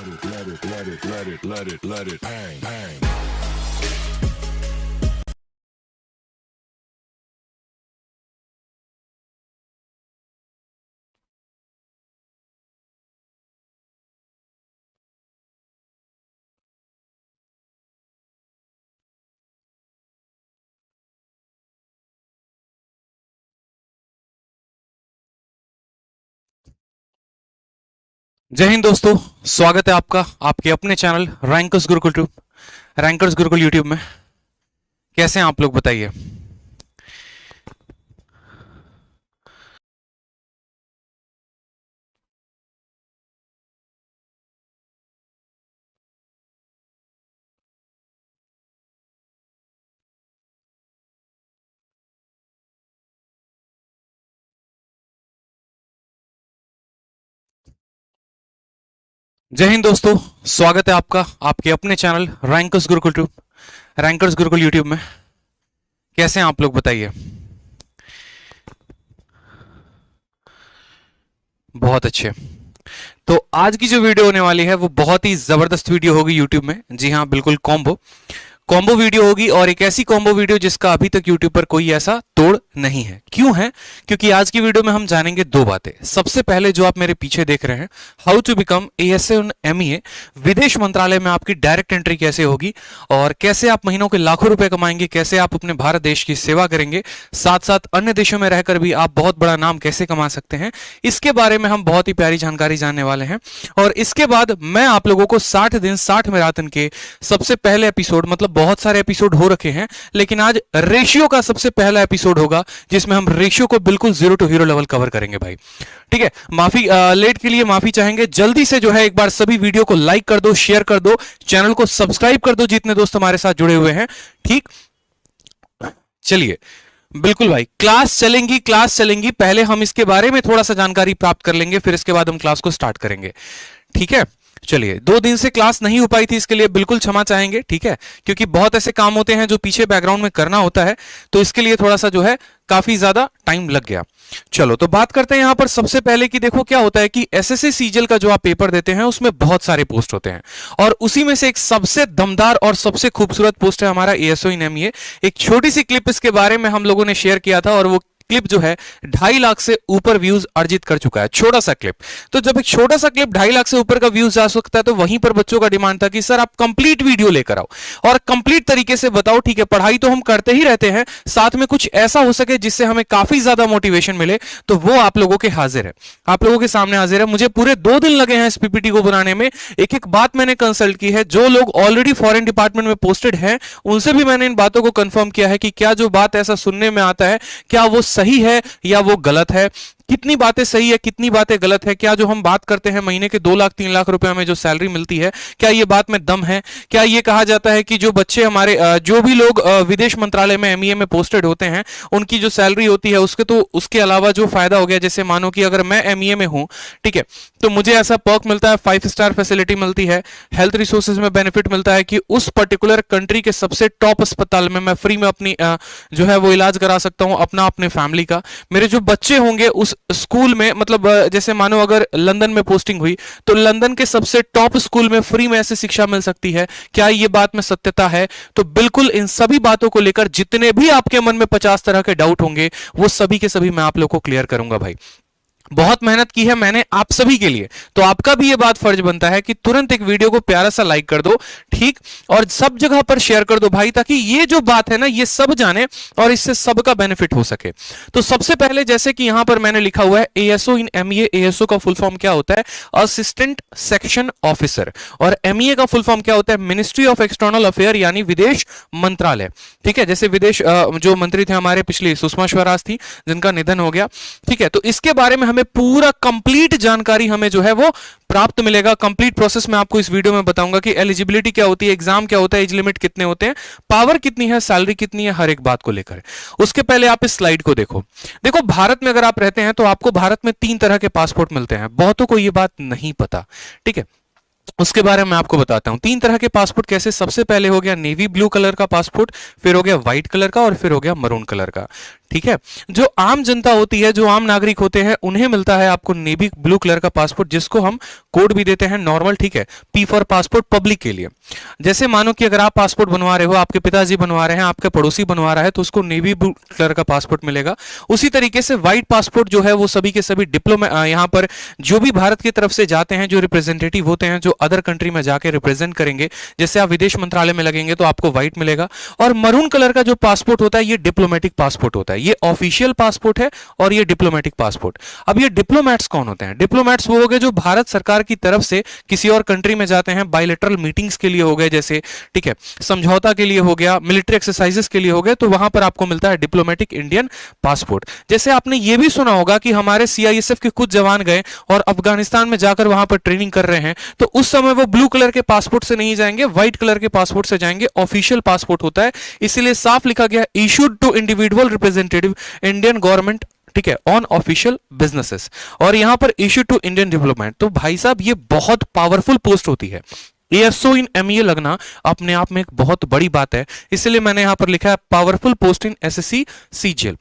let it bang, bang. जय हिंद दोस्तों, स्वागत है आपका आपके अपने चैनल रैंकर्स गुरुकुल यूट्यूब में। कैसे हैं आप लोग बताइए। जय हिंद दोस्तों, स्वागत है आपका आपके अपने चैनल रैंकर्स गुरुकुल यूट्यूब में। कैसे हैं आप लोग बताइए। बहुत अच्छे। तो आज की जो वीडियो होने वाली है वो बहुत ही जबरदस्त वीडियो होगी यूट्यूब में। जी हाँ, बिल्कुल कॉम्बो वीडियो होगी, और एक ऐसी कॉम्बो वीडियो जिसका अभी तक यूट्यूब पर कोई ऐसा तोड़ नहीं है। क्यों है? क्योंकि आज की वीडियो में हम जानेंगे दो बातें। सबसे पहले जो आप मेरे पीछे देख रहे हैं, हाउ टू बिकम एएसए और एमईए, विदेश मंत्रालय में आपकी डायरेक्ट एंट्री कैसे होगी और कैसे आप महीनों के लाखों रुपए कमाएंगे, कैसे आप अपने भारत देश की सेवा करेंगे, साथ साथ अन्य देशों में रहकर भी आप बहुत बड़ा नाम कैसे कमा सकते हैं, इसके बारे में हम बहुत ही प्यारी जानकारी जानने वाले हैं। और इसके बाद मैं आप लोगों को 60 दिन 60 मैराथन के सबसे पहले एपिसोड, मतलब बहुत सारे एपिसोड हो रखे हैं, लेकिन आज रेशियो का सबसे पहला एपिसोड होगा जिसमें हम रेशियो को बिल्कुल 0 to हीरो लेवल कवर करेंगे भाई। ठीक है, माफी लेट के लिए माफी चाहेंगे। जल्दी से जो है एक बार सभी वीडियो को लाइक कर दो, शेयर कर दो, चैनल को सब्सक्राइब कर दो जितने दोस्त हमारे साथ जुड़े हुए हैं। ठीक, चलिए बिल्कुल भाई, क्लास चलेंगी। पहले हम इसके बारे में थोड़ा सा जानकारी प्राप्त कर लेंगे, फिर इसके बाद हम क्लास को स्टार्ट करेंगे। ठीक है, चलिए 2 दिन से क्लास नहीं हो पाई थी, इसके लिए बिल्कुल क्षमा चाहेंगे। ठीक है, क्योंकि बहुत ऐसे काम होते हैं जो पीछे बैकग्राउंड में करना होता है, तो इसके लिए थोड़ा सा जो है काफी ज्यादा टाइम लग गया। चलो तो बात करते हैं यहां पर सबसे पहले कि देखो क्या होता है कि एसएससी सीजीएल का जो आप पेपर देते हैं उसमें बहुत सारे पोस्ट होते हैं, और उसी में से एक सबसे दमदार और सबसे खूबसूरत पोस्ट है हमारा एएसओ इन एमईए। एक छोटी सी क्लिप इसके बारे में हम लोगों ने शेयर किया था, और वो क्लिप जो है 2.5 लाख से ऊपर व्यूज अर्जित कर चुका है। छोटा सा क्लिप, तो जब एक छोटा सा क्लिप 2.5 लाख से ऊपर का व्यूज जा सकता है, तो वहीं पर बच्चों का डिमांड था कि सर आप कंप्लीट वीडियो लेकर आओ और कंप्लीट तरीके से बताओ। ठीक है, पढ़ाई तो हम करते ही रहते हैं, साथ में कुछ ऐसा हो सके जिससे हमें काफी ज्यादा मोटिवेशन मिले, तो वो आप लोगों के हाजिर है, आप लोगों के सामने हाजिर है। मुझे पूरे 2 दिन लगे हैं इस पीपीटी को बनाने में। एक एक बात मैंने कंसल्ट की है, जो लोग ऑलरेडी फॉरेन डिपार्टमेंट में पोस्टेड हैं उनसे भी मैंने इन बातों को कंफर्म किया है कि क्या जो बात ऐसा सुनने में आता है क्या वो सही है या वो गलत है, कितनी बातें सही है कितनी बातें गलत है, क्या जो हम बात करते हैं महीने के 2 लाख 3 लाख रुपए हमें जो सैलरी मिलती है, क्या ये बात में दम है। क्या ये कहा जाता है कि जो बच्चे हमारे जो भी लोग विदेश मंत्रालय में एमईए में पोस्टेड होते हैं उनकी जो सैलरी होती है उसके तो उसके अलावा जो फायदा हो गया, जैसे मानो कि अगर मैं एमईए में हूं, ठीक है, तो मुझे ऐसा पर्क मिलता है, 5 स्टार फैसिलिटी मिलती है, हेल्थ रिसोर्सेज में बेनिफिट मिलता है कि उस पर्टिकुलर कंट्री के सबसे टॉप अस्पताल में मैं फ्री में अपनी जो है वो इलाज करा सकता हूं अपना अपने फैमिली का। मेरे जो बच्चे होंगे उस स्कूल में, मतलब जैसे मानो अगर लंदन में पोस्टिंग हुई तो लंदन के सबसे टॉप स्कूल में फ्री में ऐसी शिक्षा मिल सकती है। क्या ये बात में सत्यता है? तो बिल्कुल इन सभी बातों को लेकर जितने भी आपके मन में 50 तरह के डाउट होंगे वो सभी के सभी मैं आप लोग को क्लियर करूंगा भाई। बहुत मेहनत की है मैंने आप सभी के लिए, तो आपका भी ये बात फर्ज बनता है कि तुरंत एक वीडियो को प्यारा सा लाइक कर दो, ठीक, और सब जगह पर शेयर कर दो भाई, ताकि ये जो बात है ना ये सब जाने और इससे सबका बेनिफिट हो सके। तो सबसे पहले जैसे कि यहां पर मैंने लिखा हुआ है एएसओ इन एमईए, एएसओ का फुल फॉर्म क्या होता है? असिस्टेंट सेक्शन ऑफिसर, और एमईए का फुल फॉर्म क्या होता है? मिनिस्ट्री ऑफ एक्सटर्नल अफेयर, यानी विदेश मंत्रालय। ठीक है, जैसे विदेश जो मंत्री थे हमारे पिछले सुषमा स्वराज थी जिनका निधन हो गया। ठीक है, तो इसके बारे में पूरा कंप्लीट जानकारी हमें जो है वो प्राप्त मिलेगा। कंप्लीट प्रोसेस में आपको इस वीडियो में बताऊंगा कि एलिजिबिलिटी क्या होती है, एग्जाम क्या होता है, एज लिमिट कितने होते हैं, पावर कितनी है, सैलरी कितनी है, हर एक बात को लेकर। उसके पहले आप इस स्लाइड को देखो। देखो, भारत में अगर आप रहते हैं तो आपको भारत में 3 तरह के पासपोर्ट मिलते हैं। बहुतों को यह बात नहीं पता, ठीक है, उसके बारे में आपको बताता हूं। 3 तरह के पासपोर्ट कैसे? सबसे पहले हो गया नेवी ब्लू कलर का पासपोर्ट, फिर हो गया व्हाइट कलर का, और फिर हो गया मरून कलर का। ठीक है। जो आम जनता होती है, जो आम नागरिक होते हैं, उन्हें मिलता है आपको नेवी ब्लू कलर का पासपोर्ट, जिसको हम कोड भी देते हैं नॉर्मल, ठीक है, पी फॉर पासपोर्ट पब्लिक के लिए। जैसे मानो कि अगर आप पासपोर्ट बनवा रहे हो, आपके पिताजी बनवा रहे हैं, आपके पड़ोसी बनवा रहा है, तो उसको नेवी ब्लू कलर का पासपोर्ट मिलेगा। उसी तरीके से व्हाइट पासपोर्ट जो है वो सभी के सभी यहाँ पर जो भी भारत की तरफ से जाते हैं, जो रिप्रेजेंटेटिव होते हैं, जो अदर कंट्री में जाके रिप्रेजेंट करेंगे, जैसे आप विदेश मंत्रालय में लगेंगे तो आपको व्हाइट मिलेगा। और मरून कलर का जो पासपोर्ट होता है ये डिप्लोमेटिक पासपोर्ट होता है, ये ऑफिशियल पासपोर्ट है और ये डिप्लोमेटिक पासपोर्ट। अब ये डिप्लोमैट्स कौन होते हैं? डिप्लोमैट्स वो हो गए जो भारत सरकार की तरफ से किसी और कंट्री में जाते हैं, बायलैटरल मीटिंग्स के लिए हो गए, जैसे ठीक है, समझौता के लिए हो गया, मिलिट्री एक्सरसाइजेस के लिए हो गए, तो वहां पर आपको मिलता है डिप्लोमेटिक इंडियन पासपोर्ट। जैसे आपने ये भी सुना होगा कि हमारे सीआईएसएफ के कुछ जवान गए और अफगानिस्तान में जाकर वहां पर ट्रेनिंग कर रहे हैं, तो उस समय वो ब्लू कलर के पासपोर्ट से नहीं जाएंगे, व्हाइट कलर के पासपोर्ट से जाएंगे, ऑफिशियल पासपोर्ट होता है। इसलिए साफ लिखा गया issued to individual representative Indian government, ठीक है, ऑन ऑफिशियल बिजनेसेस, और यहां पर इशू टू इंडियन डिप्लोमेट। तो भाई साहब ये बहुत पावरफुल पोस्ट होती है। एएसओ इन एमईए लगना अपने आप में एक बहुत बड़ी बात है, इसलिए मैंने यहां पर लिखा है पावरफुल पोस्ट इन एसएससी सीजीएल।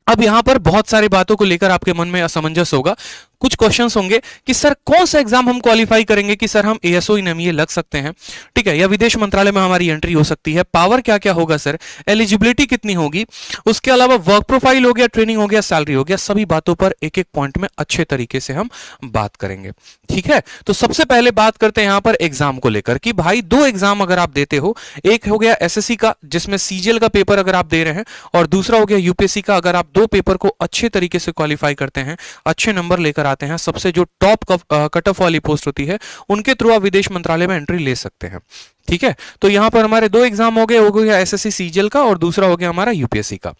अब यहां पर बहुत सारी बातों को लेकर आपके मन में असमंजस होगा, कुछ क्वेश्चंस होंगे कि सर कौन सा एग्जाम हम क्वालिफाई करेंगे कि सर हम एएसओ इन एमईए लग सकते हैं, ठीक है, या विदेश मंत्रालय में हमारी एंट्री हो सकती है, पावर क्या क्या होगा सर, एलिजिबिलिटी कितनी होगी, उसके अलावा वर्क प्रोफाइल हो गया, ट्रेनिंग हो गया, सैलरी हो गया, सभी बातों पर एक एक पॉइंट में अच्छे तरीके से हम बात करेंगे, ठीक है। तो सबसे पहले बात करते हैं यहां पर एग्जाम को लेकर कि भाई दो एग्जाम अगर आप देते हो, एक हो गया एसएससी का जिसमें सीजीएल का पेपर अगर आप दे रहे हैं, और दूसरा हो गया यूपीएससी का। अगर आप दो पेपर को अच्छे तरीके से क्वालिफाई करते हैं, अच्छे नंबर लेकर आते हैं, सबसे जो टॉप कट ऑफ वाली पोस्ट होती है उनके थ्रू आप विदेश मंत्रालय में एंट्री ले सकते हैं, ठीक है। तो यहां पर हमारे दो एग्जाम हो गया एसएससी सीजीएल का और दूसरा हो गया हमारा यूपीएससी का।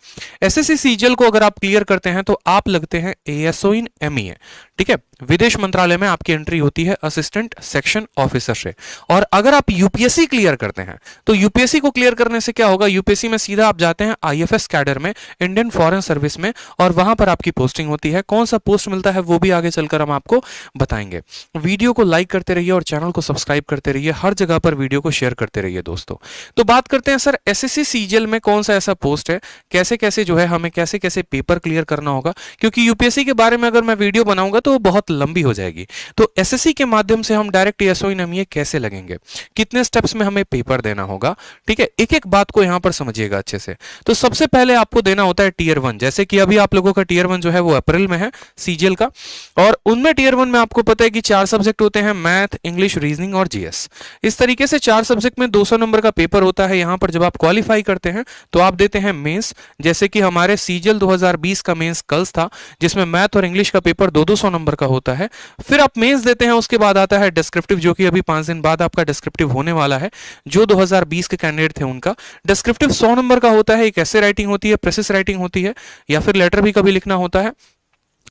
एसएससी सीजीएल को अगर आप क्लियर करते हैं तो आप लगते हैं एएसओ इन एमईए, ठीक है, विदेश मंत्रालय में आपकी एंट्री होती है असिस्टेंट सेक्शन ऑफिसर से। और अगर आप यूपीएससी क्लियर करते हैं तो यूपीएससी को क्लियर करने से क्या होगा, यूपीएससी में सीधा आप जाते हैं आईएफएस कैडर में, इंडियन फॉरेन सर्विस में, और वहां पर आपकी पोस्टिंग होती है। कौन सा पोस्ट मिलता है वो भी आगे चलकर हम आपको बताएंगे। वीडियो को लाइक करते रहिए और चैनल को सब्सक्राइब करते रहिए, हर जगह पर वीडियो को शेयर करते रहिए दोस्तों। तो बात करते हैं सर एसएससी सीजीएल में कौन सा ऐसा पोस्ट है, कैसे कैसे जो है हमें कैसे कैसे पेपर क्लियर करना होगा, क्योंकि यूपीएससी के बारे में अगर मैं वीडियो बनाऊंगा तो वो बहुत लंबी हो जाएगी। तो एसएससी के माध्यम से हम डायरेक्ट एएसओ इन एमईए कैसे लगेंगे, कितने स्टेप्स में हमें पेपर देना होगा, ठीक है, एक एक बात को यहां पर समझिएगा अच्छे से। तो सबसे पहले आपको देना होता है टीयर 1, जैसे कि अभी आप लोगों का टीयर 1 जो है वो अप्रैल में है सीजीएल का, और उनमें टीयर 1 में आपको पता है कि 4 सब्जेक्ट होते हैं, मैथ, इंग्लिश, रीजनिंग और जीएस। इस तरीके से 4 सब्जेक्ट में 200 नंबर का पेपर होता है। यहां पर जब आप क्वालिफाई करते हैं तो आप देते हैं मेंस, जैसे कि हमारे सीजीएल 2020 का मेंस कल था, जिसमें मैथ और इंग्लिश का पेपर 200 नंबर का होता है। फिर आप मेंस देते हैं, उसके बाद आता है डिस्क्रिप्टिव, जो कि अभी 5 दिन बाद आपका डिस्क्रिप्टिव होने वाला है। जो 2020 के कैंडिडेट थे उनका डिस्क्रिप्टिव 100 नंबर का होता है। एक ऐसे राइटिंग होती है, प्रेसिस राइटिंग होती है, या फिर लेटर भी कभी लिखना होता है।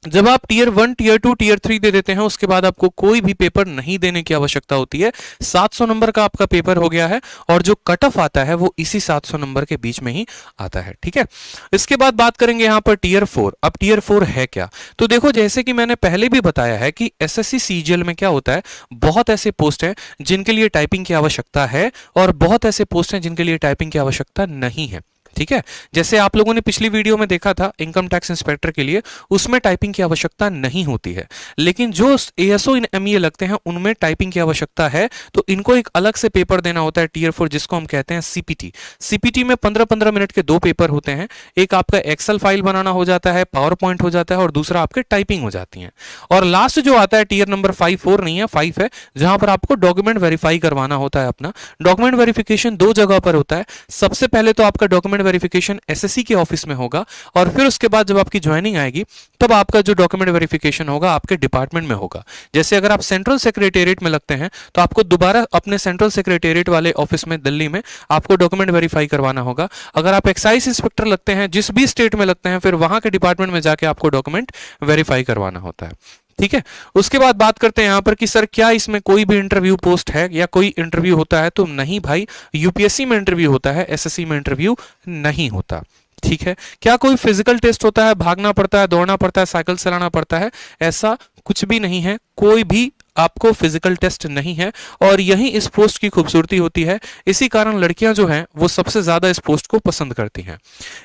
जब आप टीयर 1, टीयर 2, टीयर 3 दे देते हैं, उसके बाद आपको कोई भी पेपर नहीं देने की आवश्यकता होती है। 700 नंबर का आपका पेपर हो गया है, और जो कट ऑफ आता है वो इसी 700 नंबर के बीच में ही आता है, ठीक है। इसके बाद बात करेंगे यहां पर टीयर 4। अब टीयर 4 है क्या, तो देखो जैसे कि मैंने पहले भी बताया है कि एसएससी सीजीएल में क्या होता है, बहुत ऐसे पोस्ट हैं जिनके लिए टाइपिंग की आवश्यकता है, और बहुत ऐसे पोस्ट हैं जिनके लिए टाइपिंग की आवश्यकता नहीं है, ठीक है। जैसे आप लोगों ने पिछली वीडियो में देखा था इनकम टैक्स इंस्पेक्टर के लिए, उसमें टाइपिंग की आवश्यकता नहीं होती है, लेकिन जो एएसओ इन एमईए लगते हैं उनमें टाइपिंग की आवश्यकता है। तो इनको एक अलग से पेपर देना होता है टीयर 4, जिसको हम कहते हैं सीपीटी। सीपीटी में 15-15 मिनट के 2 पेपर होते हैं। एक आपका एक्सेल फाइल बनाना हो जाता है, पावर पॉइंट हो जाता है, और दूसरा आपके टाइपिंग हो जाती है। और लास्ट जो आता है टीयर नंबर 5, 4 नहीं है 5 है, जहां पर आपको डॉक्यूमेंट वेरीफाई करवाना होता है अपना। डॉक्यूमेंट वेरिफिकेशन 2 जगह पर होता है। सबसे पहले तो आपका डॉक्यूमेंट वेरिफिकेशन एसएससी के ऑफिस में होगा, और फिर उसके बाद जब आपकी ज्वाइनिंग आएगी तब आपका जो डॉक्यूमेंट वेरिफिकेशन होगा आपके डिपार्टमेंट में होगा। जैसे अगर आप सेंट्रल सेक्रेटेरिएट में लगते हैं तो आपको दोबारा अपने सेंट्रल सेक्रेटेरिएट वाले ऑफिस में दिल्ली में आपको डॉक्यूमेंट वेरीफाई करवाना होगा। अगर आप एक्साइज इंस्पेक्टर लगते हैं, जिस भी स्टेट में लगते हैं, फिर वहां के डिपार्टमेंट में जाके आपको डॉक्यूमेंट वेरीफाई करवाना होता है, ठीक है। उसके बाद बात करते हैं यहां पर कि सर क्या इसमें कोई भी इंटरव्यू पोस्ट है या कोई इंटरव्यू होता है, तो नहीं भाई, यूपीएससी में इंटरव्यू होता है, एसएससी में इंटरव्यू नहीं होता, ठीक है। क्या कोई फिजिकल टेस्ट होता है, भागना पड़ता है, दौड़ना पड़ता है, साइकिल चलाना पड़ता है, ऐसा कुछ भी नहीं है। कोई भी आपको फिजिकल टेस्ट नहीं है और यही इस पोस्ट की खूबसूरती होती है। इसी कारण लड़कियां जो हैं वो सबसे ज्यादा इस पोस्ट को पसंद करती हैं।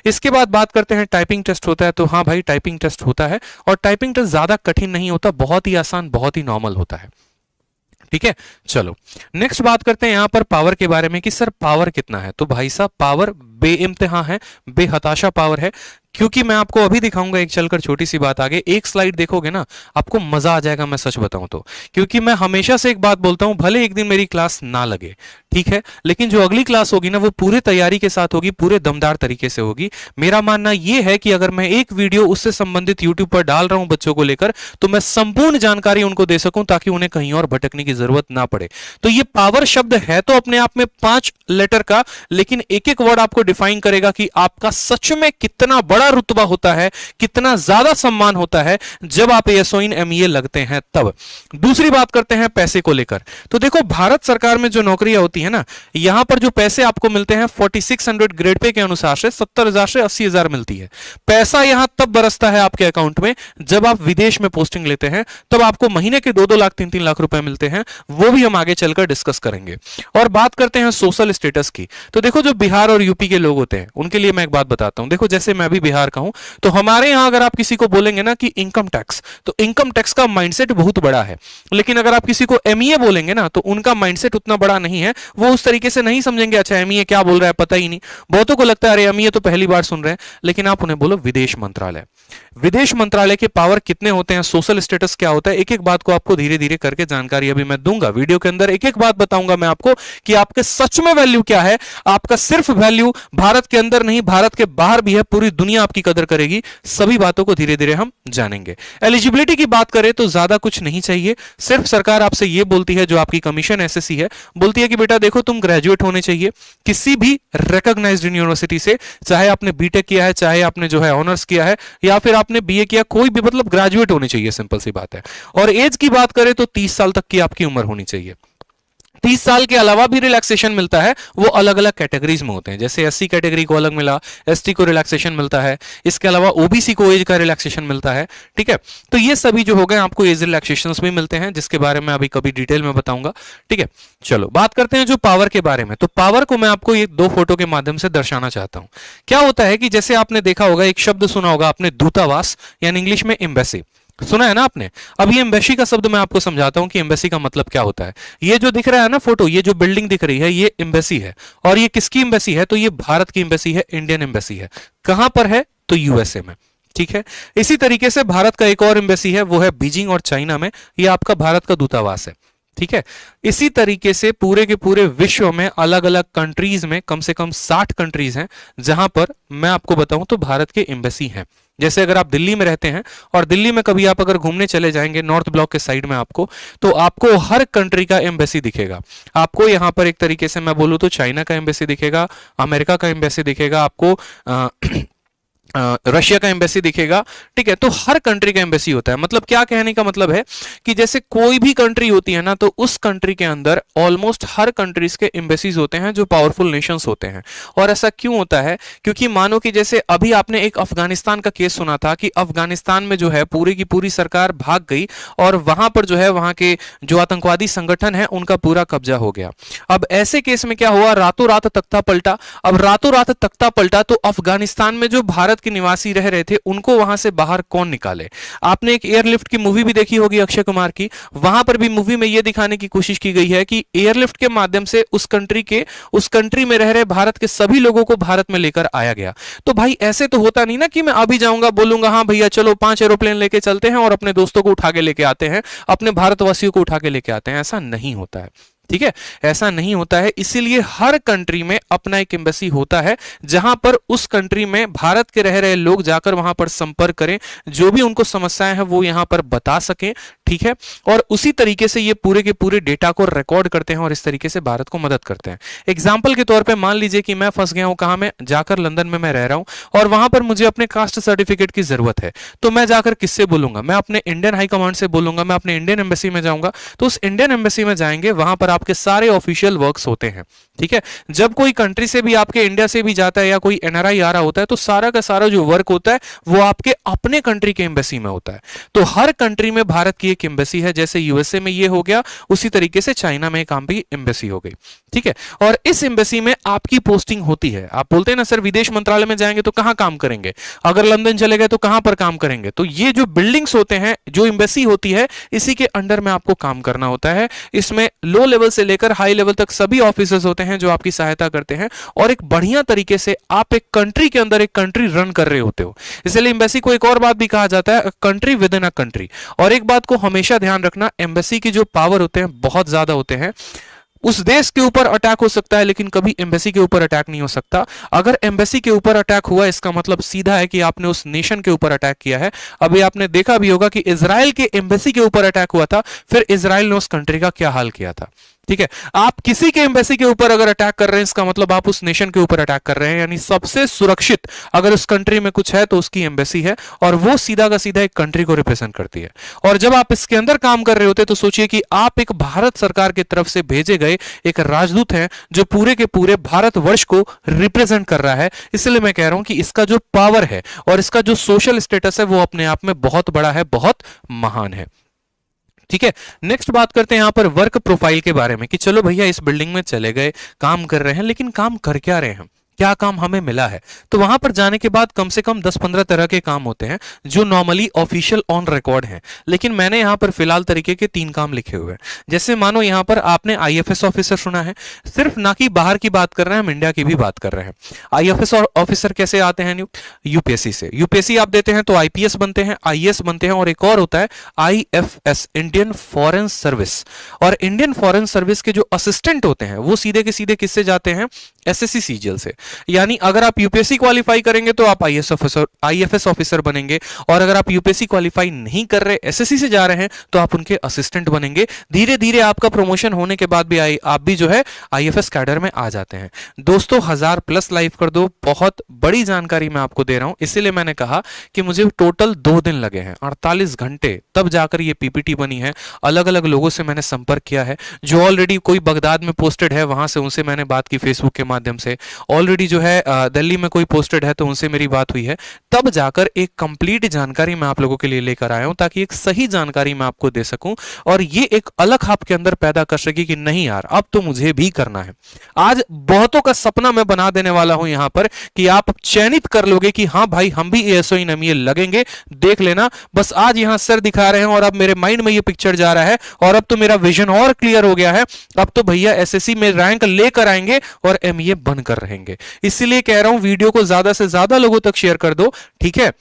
इसके बाद बात करते हैं टाइपिंग टेस्ट होता है, तो हाँ भाई टाइपिंग टेस्ट होता है और टाइपिंग टेस्ट ज्यादा कठिन नहीं होता, बहुत ही आसान, बहुत ही नॉर्मल होता है। ठीक है, चलो नेक्स्ट बात करते हैं यहां पर पावर के बारे में कि सर पावर कितना है। तो भाई साहब पावर बेइंतहा है, बेहताशा पावर है, क्योंकि मैं आपको अभी दिखाऊंगा एक चलकर छोटी सी बात आगे। एक स्लाइड देखोगे ना आपको मजा आ जाएगा, मैं सच बताऊं तो। क्योंकि मैं हमेशा से एक बात बोलता हूं, भले एक दिन मेरी क्लास ना लगे, ठीक है, लेकिन जो अगली क्लास होगी ना वो पूरे तैयारी के साथ होगी, पूरे दमदार तरीके से होगी। मेरा मानना यह है कि अगर मैं एक वीडियो उससे संबंधित यूट्यूब पर डाल रहा हूं बच्चों को लेकर, तो मैं संपूर्ण जानकारी उनको दे सकूं ताकि उन्हें कहीं और भटकने की जरूरत ना पड़े। तो ये पावर शब्द है तो अपने आप में 5 लेटर का, लेकिन एक एक वर्ड आपको डिफाइन करेगा कि आपका सच में कितना बड़ा रुतबा होता है, कितना ज्यादा सम्मान होता है जब आप एएसओ इन एमईए लगते हैं तब। दूसरी बात करते हैं पैसे को लेकर। तो देखो भारत सरकार में जो नौकरियां होती है ना, यहां पर जो पैसे आपको मिलते हैं 4600 ग्रेड पे के अनुसार से 70,000 से 80,000 मिलती है। पैसा यहां तब बरसता है आपके अकाउंट में जब आप विदेश में पोस्टिंग लेते हैं, तब आपको महीने के 2-2 लाख 3-3 लाख रुपए मिलते हैं। वो भी हम आगे चलकर डिस्कस करेंगे। और बात करते हैं सोशल स्टेटस की। तो देखो जो बिहार और यूपी के लोग होते हैं उनके लिए मैं एक बात बताता हूं। देखो जैसे मैं भी बिहार का हूं, तो हमारे यहां अगर आप किसी को बोलेंगे ना कि इनकम टैक्स, तो इनकम टैक्स का माइंडसेट बहुत बड़ा है। लेकिन अगर आप किसी को एमईए बोलेंगे ना, तो उनका माइंडसेट उतना बड़ा नहीं है, वो उस तरीके से नहीं समझेंगे। अच्छा एमईए क्या बोल रहा है पता ही नहीं। बहुतों को लगता है अरे एमईए तो पहली बार सुन रहे हैं, लेकिन आप उन्हें बोलो विदेश मंत्रालय। विदेश मंत्रालय के पावर कितने होते हैं, सोशल स्टेटस क्या होता है, एक एक बात को आपको धीरे धीरे करके जानकारी अभी मैं दूंगा। वीडियो के अंदर एक एक बात बताऊंगा मैं आपको कि आपके सच में वैल्यू क्या है। आपका सिर्फ वैल्यू भारत के अंदर नहीं, भारत के बाहर भी है, पूरी दुनिया आपकी कदर करेगी। सभी बातों को धीरे धीरे हम जानेंगे। एलिजिबिलिटी की बात करें तो ज्यादा कुछ नहीं चाहिए, सिर्फ सरकार आपसे यह बोलती है, जो आपकी कमीशन एसएससी है, बोलती है कि बेटा देखो तुम ग्रेजुएट होने चाहिए किसी भी रिकॉग्नाइज्ड यूनिवर्सिटी से, चाहे आपने बीटेक किया है, चाहे आपने जो है ऑनर्स किया है, या फिर आपने बीए किया, कोई भी, मतलब ग्रेजुएट होने चाहिए, सिंपल सी बात है। और एज की बात करें तो 30 साल तक की आपकी उम्र होनी चाहिए। 30 साल के अलावा भी रिलैक्सेशन मिलता है, वो अलग अलग कैटेगरीज में होते हैं। जैसे एससी कैटेगरी को अलग मिला, एसटी को रिलैक्सेशन मिलता है, इसके अलावा ओबीसी को एज का रिलैक्सेशन मिलता है। ठीक है, तो ये सभी जो हो गए आपको एज रिलैक्सेशंस भी मिलते हैं, जिसके बारे में अभी कभी डिटेल में बताऊंगा। ठीक है, चलो बात करते हैं जो पावर के बारे में। तो पावर को मैं आपको ये 2 फोटो के माध्यम से दर्शाना चाहता हूं। क्या होता है कि जैसे आपने देखा होगा, एक शब्द सुना होगा आपने, दूतावास, यानी इंग्लिश में एम्बेसी, सुना है ना आपने। अब ये एम्बेसी का शब्द मैं आपको समझाता हूं कि एम्बेसी का मतलब क्या होता है। ये जो दिख रहा है ना फोटो, ये जो बिल्डिंग दिख रही है, ये एम्बेसी है। और ये किसकी एम्बेसी है, तो ये भारत की एम्बेसी है, इंडियन एम्बेसी है। कहां पर है, तो यूएसए में। ठीक है, इसी तरीके से भारत का एक और एम्बेसी है, वो है बीजिंग और चाइना में, ये आपका भारत का दूतावास है। ठीक है, इसी तरीके से पूरे के पूरे विश्व में अलग अलग कंट्रीज में कम से कम 60 कंट्रीज हैं जहां पर मैं आपको बताऊं तो भारत के एम्बेसी हैं। जैसे अगर आप दिल्ली में रहते हैं और दिल्ली में कभी आप अगर घूमने चले जाएंगे नॉर्थ ब्लॉक के साइड में आपको, तो आपको हर कंट्री का एम्बेसी दिखेगा। आपको यहां पर एक तरीके से मैं बोलूं तो चाइना का एम्बेसी दिखेगा, अमेरिका का एम्बेसी दिखेगा, आपको रशिया का एम्बेसी दिखेगा। ठीक है, तो हर कंट्री का एम्बेसी होता है। मतलब क्या कहने का मतलब है कि जैसे कोई भी कंट्री होती है ना, तो उस कंट्री के अंदर ऑलमोस्ट हर कंट्रीज के एम्बेसीज होते हैं जो पावरफुल नेशंस होते हैं। और ऐसा क्यों होता है, क्योंकि मानो कि जैसे अभी आपने एक अफगानिस्तान का केस सुना था कि अफगानिस्तान में जो है पूरी की पूरी सरकार भाग गई और वहां पर जो है वहां के जो आतंकवादी संगठन है उनका पूरा कब्जा हो गया। अब ऐसे केस में क्या हुआ, रातों रात तख्ता पलटा। अब रातों रात तख्ता पलटा तो अफगानिस्तान में जो भारत के निवासी रह रहे थे उनको वहां से बाहर कौन निकाले। आपने एक एयरलिफ्ट की मूवी भी देखी होगी अक्षय कुमार की, वहां पर भी मूवी में यह दिखाने की कोशिश की गई है कि एयरलिफ्ट के माध्यम से उस कंट्री में रह रहे भारत के सभी लोगों को भारत में लेकर आया गया। तो भाई ऐसे तो होता नहीं ना कि मैं अभी जाऊंगा बोलूंगा हाँ भैया चलो 5 एरोप्लेन लेके चलते हैं और अपने दोस्तों को उठा के लेके आते हैं, अपने भारतवासियों को उठा के लेके आते हैं। ऐसा नहीं होता है। ठीक है, ऐसा नहीं होता है। इसीलिए हर कंट्री में अपना एक एम्बेसी होता है जहां पर उस कंट्री में भारत के रह रहे लोग जाकर वहां पर संपर्क करें, जो भी उनको समस्याएं हैं वो यहां पर बता सकें। ठीक है, और उसी तरीके से ये पूरे के पूरे डेटा को रिकॉर्ड करते हैं और इस तरीके से भारत को मदद करते हैं। एग्जाम्पल के तौर पर मान लीजिए कि मैं फंस गया हूं, कहां में जाकर लंदन में मैं रह रहा हूं और वहां पर मुझे अपने कास्ट सर्टिफिकेट की जरूरत है, तो मैं जाकर किससे बोलूंगा, मैं अपने इंडियन हाई कमांड से बोलूंगा, मैं अपने इंडियन एम्बेसी में जाऊंगा। तो उस इंडियन एम्बेसी में जाएंगे, वहां पर आपके सारे ऑफिशियल वर्क्स होते हैं। ठीक है, जब कोई कंट्री से भी आपके इंडिया से भी जाता है या कोई एनआरआई आ रहा होता है तो सारा का सारा जो वर्क होता है वो आपके अपने कंट्री के एम्बेसी में होता है। तो हर कंट्री में भारत की एक एम्बेसी है, जैसे यूएसए में ये हो गया, उसी तरीके से चाइना में काम भी एम्बेसी हो गई। ठीक है, और इस एम्बेसी में आपकी पोस्टिंग होती है। आप बोलते हैं ना सर विदेश मंत्रालय में जाएंगे तो कहां काम करेंगे, अगर लंदन चले गए तो कहां पर काम करेंगे, तो ये जो बिल्डिंग्स होते हैं, जो एम्बेसी होती है, इसी के अंडर में आपको काम करना होता है। इसमें लो लेवल से लेकर हाई लेवल तक सभी ऑफिसर्स होते हैं जो आपकी सहायता करते हैं, और एक बढ़िया तरीके से आप एक कंट्री के अंदर एक कंट्री रन कर रहे होते हो। इसलिए एम्बेसी को एक और बात भी कहा जाता है, country with in a country. और एक बात को हमेशा ध्यान रखना, एम्बेसी की जो पावर होते हैं बहुत ज्यादा होते हैं। उस देश के ऊपर अटैक हो सकता है लेकिन कभी एम्बेसी के ऊपर अटैक नहीं हो सकता। अगर एम्बेसी के ऊपर अटैक हुआ इसका मतलब सीधा है कि आपने उस नेशन के ऊपर अटैक किया है। अभी आपने देखा भी होगा कि इजराइल के एम्बेसी के ऊपर अटैक हुआ था, फिर इजराइल ने उस कंट्री का क्या हाल किया था। ठीक है, आप किसी के एम्बेसी के ऊपर अगर अटैक कर रहे हैं इसका मतलब आप उस नेशन के ऊपर अटैक कर रहे हैं। यानी सबसे सुरक्षित अगर उस कंट्री में कुछ है तो उसकी एम्बेसी है, और वो सीधा का सीधा एक कंट्री को रिप्रेजेंट करती है। और जब आप इसके अंदर काम कर रहे होते तो सोचिए कि आप एक भारत सरकार की तरफ से भेजे गए एक राजदूत हैं जो पूरे के पूरे भारतवर्ष को रिप्रेजेंट कर रहा है। इसलिए मैं कह रहा हूं कि इसका जो पावर है और इसका जो सोशल स्टेटस है वो अपने आप में बहुत बड़ा है, बहुत महान है। ठीक है, नेक्स्ट बात करते हैं यहां पर वर्क प्रोफाइल के बारे में कि चलो भैया इस बिल्डिंग में चले गए, काम कर रहे हैं, लेकिन काम कर क्या रहे हैं, क्या काम हमें मिला है। तो वहां पर जाने के बाद कम से कम 10-15 तरह के काम होते हैं जो नॉर्मली ऑफिशियल ऑन रिकॉर्ड हैं, लेकिन मैंने यहां पर फिलहाल तरीके के 3 काम लिखे हुए हैं। जैसे मानो यहां पर आपने आईएफएस ऑफिसर सुना है, सिर्फ ना कि बाहर की बात कर रहे हैं, हम इंडिया की भी बात कर रहे हैं। आईएफएस ऑफिसर कैसे आते हैं, यूपीएससी से। यूपीएससी आप देते हैं तो आईपीएस बनते हैं, आईएएस बनते हैं, और एक और होता है आईएफएस, इंडियन फॉरेन सर्विस। और इंडियन फॉरेन सर्विस के जो असिस्टेंट होते हैं वो सीधे के सीधे किससे जाते हैं, एसएससी सीजीएल से। यानी अगर आप यूपीएससी क्वालिफाई करेंगे तो आप आईएफएस ऑफिसर बनेंगे, और अगर आप यूपीएससी क्वालिफाई नहीं कर रहे, एसएससी से जा रहे हैं, तो आप उनके असिस्टेंट बनेंगे। धीरे धीरे आपका प्रमोशन होने के बाद भी आप भी जो है आईएफएस कैडर में आ जाते हैं। दोस्तों 1000+ लाइव कर दो, बहुत बड़ी जानकारी मैं आपको दे रहा हूं, इसीलिए मैंने कहा कि मुझे टोटल 2 दिन लगे हैं, 48 घंटे, तब जाकर ये पीपीटी बनी है। अलग अलग लोगों से मैंने संपर्क किया है, जो ऑलरेडी कोई बगदाद में पोस्टेड है वहां से उनसे मैंने बात की फेसबुक के माध्यम से, ऑलरेडी जो है दिल्ली में कोई पोस्टेड है तो उनसे मेरी बात हुई है, तब जाकर एक कंप्लीट जानकारी मैं आप लोगों के लिए लेकर आया हूं, ताकि एक सही जानकारी मैं आपको दे सकूं और ये एक अलग आपके अंदर पैदा कर सके कि नहीं यार अब तो मुझे भी करना है। आज बहुतों का सपना मैं बना देने वाला हूं यहां पर कि आप चयनित कर लोगे कि हां भाई हम भी एएसओ इन एमईए लगेंगे, देख लेना। बस आज यहां सर दिखा रहे हैं और अब मेरे माइंड में ये पिक्चर जा रहा है और अब तो मेरा विजन और क्लियर हो गया है। अब तो भैया एसएससी में रैंक लेकर आएंगे और एमईए बनकर रहेंगे। इसीलिए कह रहा हूं वीडियो को ज्यादा से ज्यादा लोगों तक शेयर कर दो, ठीक है,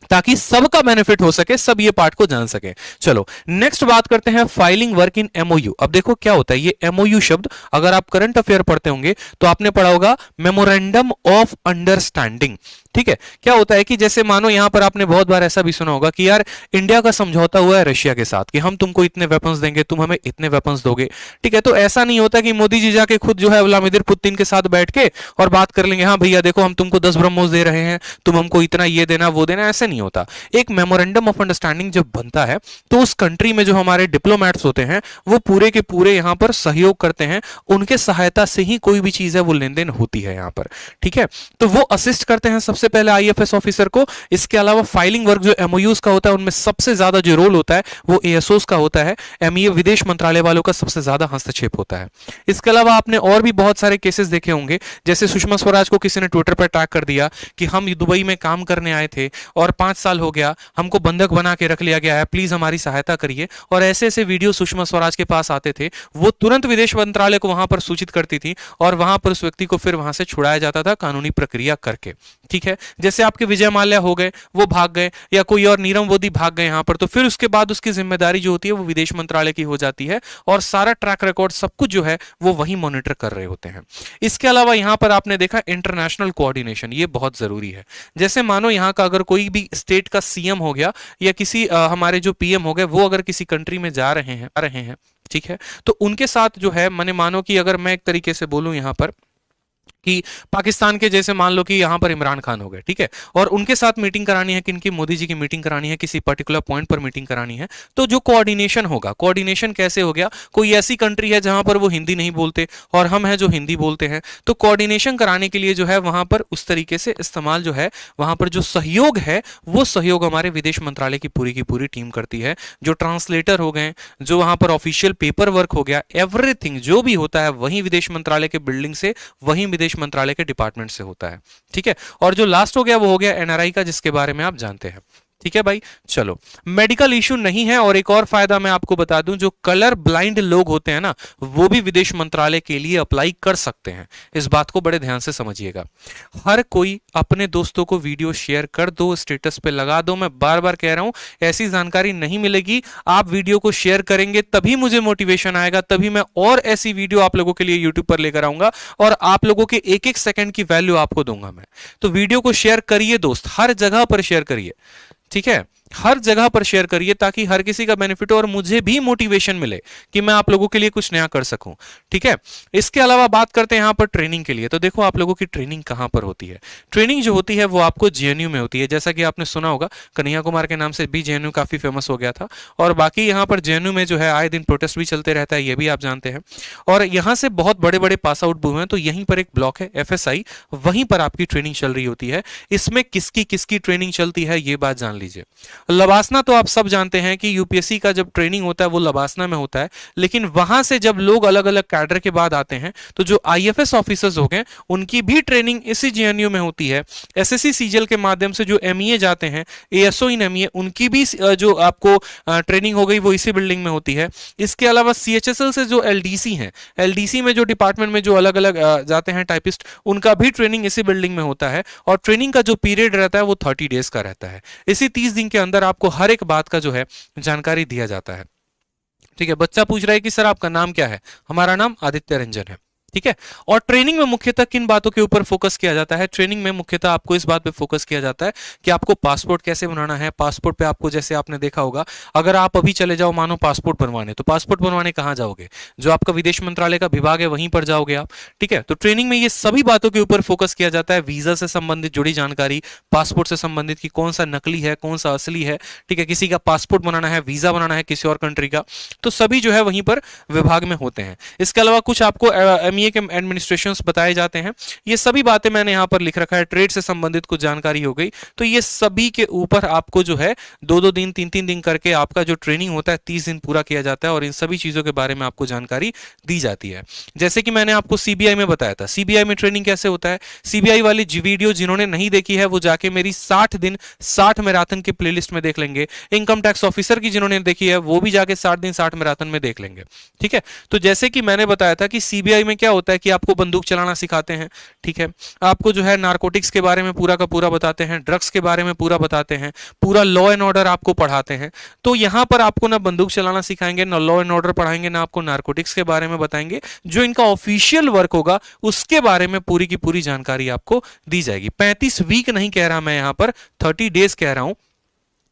ताकि सबका बेनिफिट हो सके, सब ये पार्ट को जान सके। चलो नेक्स्ट बात करते हैं फाइलिंग वर्क इन एमओयू। अब देखो क्या होता है ये एमओयू शब्द, अगर आप करंट अफेयर पढ़ते होंगे तो आपने पढ़ा होगा मेमोरेंडम ऑफ अंडरस्टैंडिंग। ठीक है, क्या होता है कि जैसे मानो यहां पर आपने बहुत बार ऐसा भी सुना होगा कि यार इंडिया का समझौता हुआ है रशिया के साथ कि हम तुमको इतने वेपन्स देंगे, तुम हमें इतने वेपन्स दोगे। ठीक है, तो ऐसा नहीं होता कि मोदी जी जाके खुद जो है व्लादिमीर पुतिन के साथ बैठ के और बात कर लेंगे, हाँ भैया देखो हम तुमको 10 ब्रह्मोस दे रहे हैं, तुम हमको इतना ये देना वो देना, ऐसे नहीं होता। एक मेमोरेंडम ऑफ अंडरस्टैंडिंग जब बनता है तो उस कंट्री में जो हमारे डिप्लोमैट्स होते हैं वो पूरे के पूरे यहां पर सहयोग करते हैं, उनके सहायता से ही कोई भी चीज है वो लेन देन होती है यहां पर। ठीक है, तो वो असिस्ट करते हैं सबसे पहले आईएफएस ऑफिसर को। इसके अलावा फाइलिंग वर्क जो एमओयूज का होता है उनमें सबसे ज्यादा जो रोल होता है वो एएसओस का होता है, एमईए विदेश मंत्रालय वालों का सबसे ज्यादा हस्तक्षेप होता है। इसके अलावा आपने और भी बहुत सारे केसेस देखे होंगे, जैसे सुषमा स्वराज को किसी ने ट्विटर पर टैग कर दिया कि हम दुबई में काम करने आए थे और 5 साल हो गया, हमको बंधक बना के रख लिया गया है, प्लीज हमारी सहायता करिए। और ऐसे ऐसे वीडियो सुषमा स्वराज के पास आते थे, वो तुरंत विदेश मंत्रालय को वहां पर सूचित करती थी और वहां पर उस व्यक्ति को फिर वहां से छुड़ाया जाता था कानूनी प्रक्रिया करके। ठीक है, जैसे आपके विजय माल्या हो गए, वो भाग गए, या कोई और नीरव मोदी भाग गए यहां पर, तो फिर उसके बाद उसकी जिम्मेदारी जो होती है वो विदेश मंत्रालय की हो जाती है और सारा ट्रैक रिकॉर्ड सब कुछ जो है वो वही मॉनिटर कर रहे होते हैं। इसके अलावा यहां पर आपने देखा इंटरनेशनल कोऑर्डिनेशन, ये बहुत जरूरी है। जैसे मानो यहां का अगर कोई भी स्टेट का सीएम हो गया या किसी हमारे जो पीएम हो गए, वो अगर किसी कंट्री में जा रहे हैं, ठीक है, तो उनके साथ जो है मानो कि अगर मैं एक तरीके से बोलूं यहां पर कि पाकिस्तान के जैसे मान लो कि यहां पर इमरान खान हो गए, ठीक है, और उनके साथ मीटिंग करानी है, किनकी, मोदी जी की मीटिंग करानी है, किसी पर्टिकुलर पॉइंट पर मीटिंग करानी है, तो जो कोऑर्डिनेशन होगा, कोऑर्डिनेशन कैसे हो गया, कोई ऐसी कंट्री है जहां पर वो हिंदी नहीं बोलते और हम हैं जो हिंदी बोलते हैं, तो कोऑर्डिनेशन कराने के लिए जो है वहां पर उस तरीके से इस्तेमाल जो है, वहां पर जो सहयोग है वो सहयोग हमारे विदेश मंत्रालय की पूरी टीम करती है। जो ट्रांसलेटर हो गए, जो वहां पर ऑफिशियल पेपर वर्क हो गया, एवरीथिंग जो भी होता है वही विदेश मंत्रालय के बिल्डिंग से, वही विदेश मंत्रालय के डिपार्टमेंट से होता है, ठीक है। और जो लास्ट हो गया वो हो गया एनआरआई का, जिसके बारे में आप जानते हैं, ठीक है भाई। चलो, मेडिकल इशू नहीं है। और एक और फायदा मैं आपको बता दूं, जो कलर ब्लाइंड लोग होते हैं ना, वो भी विदेश मंत्रालय के लिए अप्लाई कर सकते हैं। इस बात को बड़े ध्यान से समझिएगा। हर कोई अपने दोस्तों को वीडियो शेयर कर दो, स्टेटस पे लगा दो। मैं बार बार कह रहा हूं, ऐसी जानकारी नहीं मिलेगी। आप वीडियो को शेयर करेंगे तभी मुझे मोटिवेशन आएगा, तभी मैं और ऐसी वीडियो आप लोगों के लिए यूट्यूब पर लेकर आऊंगा और आप लोगों के एक एक सेकंड की वैल्यू आपको दूंगा मैं। तो वीडियो को शेयर करिए दोस्त, हर जगह पर शेयर करिए, ठीक है, हर जगह पर शेयर करिए, ताकि हर किसी का बेनिफिट हो और मुझे भी मोटिवेशन मिले कि मैं आप लोगों के लिए कुछ नया कर सकूं, ठीक है। इसके अलावा बात करते हैं यहां पर ट्रेनिंग के लिए। तो देखो, आप लोगों की ट्रेनिंग कहां पर होती है। ट्रेनिंग जो होती है वो आपको जेएनयू में होती है। जैसा कि आपने सुना होगा, कन्हैया कुमार के नाम से भी जेएनयू काफी फेमस हो गया था, और बाकी यहां पर जेएनयू में जो है आए दिन प्रोटेस्ट भी चलते रहता है, ये भी आप जानते हैं। और यहां से बहुत बड़े बड़े पास आउट हुए हैं। तो यहीं पर एक ब्लॉक है एफएसआई, वहीं पर आपकी ट्रेनिंग चल रही होती है। इसमें किसकी किसकी ट्रेनिंग चलती है ये बात जान लीजिए। लबासना तो आप सब जानते हैं कि यूपीएससी का जब ट्रेनिंग होता है वो लबासना में होता है, लेकिन वहां से जब लोग अलग अलग कैडर के बाद आते हैं, तो जो आईएफएस ऑफिसर्स हो गए उनकी भी ट्रेनिंग इसी जेएनयू में होती है। एसएससी सीजीएल के माध्यम से जो एमईए जाते हैं, एएसओ इन एमईए, उनकी भी जो आपको ट्रेनिंग हो गई वो इसी बिल्डिंग में होती है। इसके अलावा सीएचएसएल से जो एलडीसी हैं, एलडीसी में जो डिपार्टमेंट में जो अलग अलग जाते हैं टाइपिस्ट, उनका भी ट्रेनिंग इसी बिल्डिंग में होता है। और ट्रेनिंग का जो पीरियड रहता है वो 30 डेज का रहता है। इसी 30 दिन के अंदर आपको हर एक बात का जो है जानकारी दिया जाता है, ठीक है। बच्चा पूछ रहा है कि सर आपका नाम क्या है। हमारा नाम आदित्य रंजन है, ठीक है। और ट्रेनिंग में मुख्यतः किन बातों के ऊपर फोकस किया जाता है। ट्रेनिंग में मुख्यतः आपको इस बात पे फोकस किया जाता है कि आपको पासपोर्ट कैसे बनाना है। पासपोर्ट पे आपको, जैसे आपने देखा होगा, अगर आप अभी चले जाओ मानो पासपोर्ट बनवाने, तो पासपोर्ट बनवाने कहां जाओगे, जो आपका विदेश मंत्रालय का विभाग है वहीं पर जाओगे आप, ठीक है। तो ट्रेनिंग में ये सभी बातों के ऊपर फोकस किया जाता है। वीजा से संबंधित जुड़ी जानकारी, पासपोर्ट से संबंधित कि कौन सा नकली है कौन सा असली है, ठीक है। किसी का पासपोर्ट बनाना है, वीजा बनाना है किसी और कंट्री का, तो सभी जो है वहीं पर विभाग में होते हैं। इसके अलावा कुछ आपको एमईए के एडमिनिस्ट्रेशन बताए जाते हैं। ये सभी बातें मैंने यहां पर लिख रखा है। ट्रेड से संबंधित कुछ जानकारी हो गई। तो ये सभी के ऊपर आपको जो है 2-2 दिन 3-3 दिन करके आपका जो ट्रेनिंग होता है 30 दिन पूरा किया जाता है, और इन सभी चीजों के बारे में आपको जानकारी दी जाती है। जैसे कि मैंने आपको सीबीआई में बताया था, सीबीआई में ट्रेनिंग कैसे होता है। सीबीआई वाली वीडियो जिन्होंने नहीं देखी है वो जाके मेरी 60 दिन 60 मैराथन के प्लेलिस्ट में देख लेंगे। इनकम टैक्स ऑफिसर की जिन्होंने देखी है वो भी जाके 60 दिन 60 मैराथन में देख लेंगे, ठीक है। तो जैसे कि मैंने बताया था कि सीबीआई में क्या होता है कि आपको बंदूक चलाना सिखाते हैं, ठीक है। आपको जो है नारकोटिक्स के बारे में पूरा का पूरा बताते हैं, ड्रग्स के बारे में पूरा बताते हैं, पूरा लॉ एंड ऑर्डर आपको पढ़ाते हैं। तो यहां पर आपको ना बंदूक चलाना सिखाएंगे, ना लॉ एंड ऑर्डर पढ़ाएंगे, ना आपको नारकोटिक्स के बारे में बताएंगे। जो इनका ऑफिशियल वर्क होगा उसके बारे में पूरी की पूरी जानकारी आपको दी जाएगी। 35 वीक नहीं कह रहा मैं, यहां पर 30 डेज कह रहा हूं,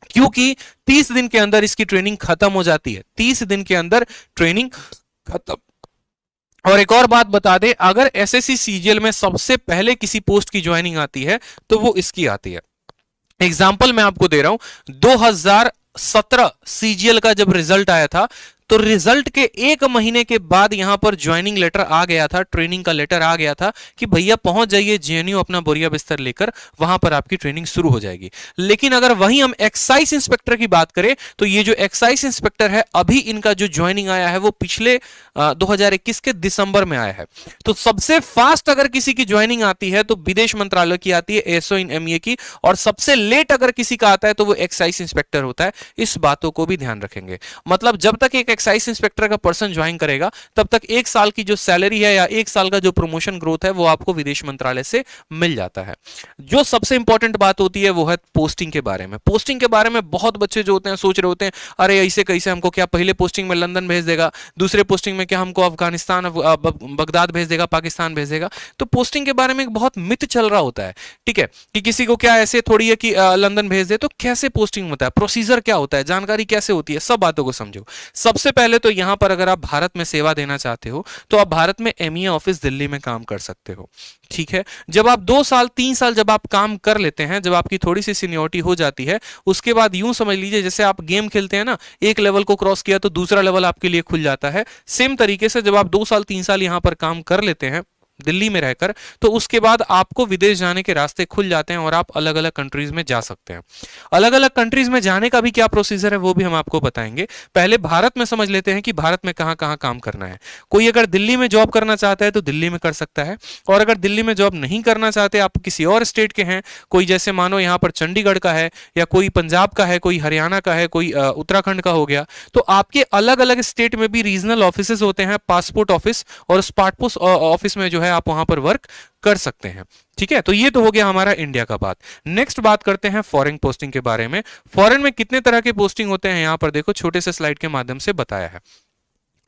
क्योंकि 30 दिन के अंदर इसकी ट्रेनिंग खत्म हो जाती है। 30 दिन के अंदर ट्रेनिंग खत्म। और एक और बात बता दे, अगर एसएससी सीजीएल में सबसे पहले किसी पोस्ट की ज्वाइनिंग आती है तो वो इसकी आती है। एग्जाम्पल मैं आपको दे रहा हूं, 2017 सीजीएल का जब रिजल्ट आया था, तो रिजल्ट के 1 महीने के बाद यहां पर ज्वाइनिंग लेटर आ गया था, ट्रेनिंग का लेटर आ गया था कि भैया पहुंच जाइए जेएनयू, अपना बोरिया बिस्तर लेकर, वहां पर आपकी ट्रेनिंग शुरू हो जाएगी। लेकिन अगर वहीं हम एक्साइज इंस्पेक्टर की बात करें, तो ये जो एक्साइज इंस्पेक्टर है, अभी इनका जो ज्वाइनिंग आया है वो पिछले 2021 के दिसंबर में आया है। तो सबसे फास्ट अगर किसी की ज्वाइनिंग आती है तो विदेश मंत्रालय की आती है, एएसओ इन एमईए की, और सबसे लेट अगर किसी का आता है तो वो एक्साइज इंस्पेक्टर होता है। इस बातों को भी ध्यान रखेंगे। मतलब जब तक एक एक्साइज इंस्पेक्टर का पर्सन ज्वाइन करेगा तब तक 1 साल की जो सैलरी है या 1 साल का जो प्रमोशन ग्रोथ है वो आपको विदेश मंत्रालय से मिल जाता है। जो सबसे इंपॉर्टेंट बात होती है वो है पोस्टिंग के बारे में। पोस्टिंग के बारे में बहुत बच्चे जो होते हैं सोच रहे होते हैं, अरे ऐसे कैसे, हमको क्या पहले पोस्टिंग में लंदन भेज देगा, दूसरे पोस्टिंग में क्या हमको अफगानिस्तान बगदाद भेज देगा, पाकिस्तान भेज देगा। तो पोस्टिंग के बारे में एक बहुत मिथ चल रहा होता है, ठीक है, कि किसी को क्या ऐसे थोड़ी है कि लंदन भेज दे। तो कैसे पोस्टिंग होता है, प्रोसीजर क्या होता है, जानकारी कैसे होती है, सब बातों को समझो। सबसे सबसे पहले तो यहां पर अगर आप भारत में सेवा देना चाहते हो तो आप भारत में एमईए ऑफिस दिल्ली में काम कर सकते हो। ठीक है, जब आप 2 साल 3 साल जब आप काम कर लेते हैं, जब आपकी थोड़ी सी सीनियरिटी हो जाती है, उसके बाद यूं समझ लीजिए जैसे आप गेम खेलते हैं ना, एक लेवल को क्रॉस किया तो दूसरा लेवल आपके लिए खुल जाता है। सेम तरीके से जब आप 2 साल 3 साल यहां पर काम कर लेते हैं दिल्ली में रहकर, तो उसके बाद आपको विदेश जाने के रास्ते खुल जाते हैं और आप अलग अलग कंट्रीज में जा सकते हैं। अलग अलग कंट्रीज में जाने का भी क्या प्रोसीजर है वो भी हम आपको बताएंगे। पहले भारत में समझ लेते हैं कि भारत में कहां कहां काम करना है। कोई अगर दिल्ली में जॉब करना चाहता है तो दिल्ली में कर सकता है, और अगर दिल्ली में जॉब नहीं करना चाहते, आप किसी और स्टेट के हैं, कोई जैसे मानो यहां पर चंडीगढ़ का है, या कोई पंजाब का है, कोई हरियाणा का है, कोई उत्तराखंड का हो गया, तो आपके अलग अलग स्टेट में भी रीजनल ऑफिसेज होते हैं, पासपोर्ट ऑफिस, और उस पासपोर्ट ऑफिस में जो है आप वहां पर वर्क कर सकते हैं। ठीक है, तो ये तो हो गया हमारा इंडिया का बात। नेक्स्ट बात करते हैं फॉरेन पोस्टिंग के बारे में। फॉरेन में कितने तरह के पोस्टिंग होते हैं यहां पर देखो छोटे से स्लाइड के माध्यम से बताया है।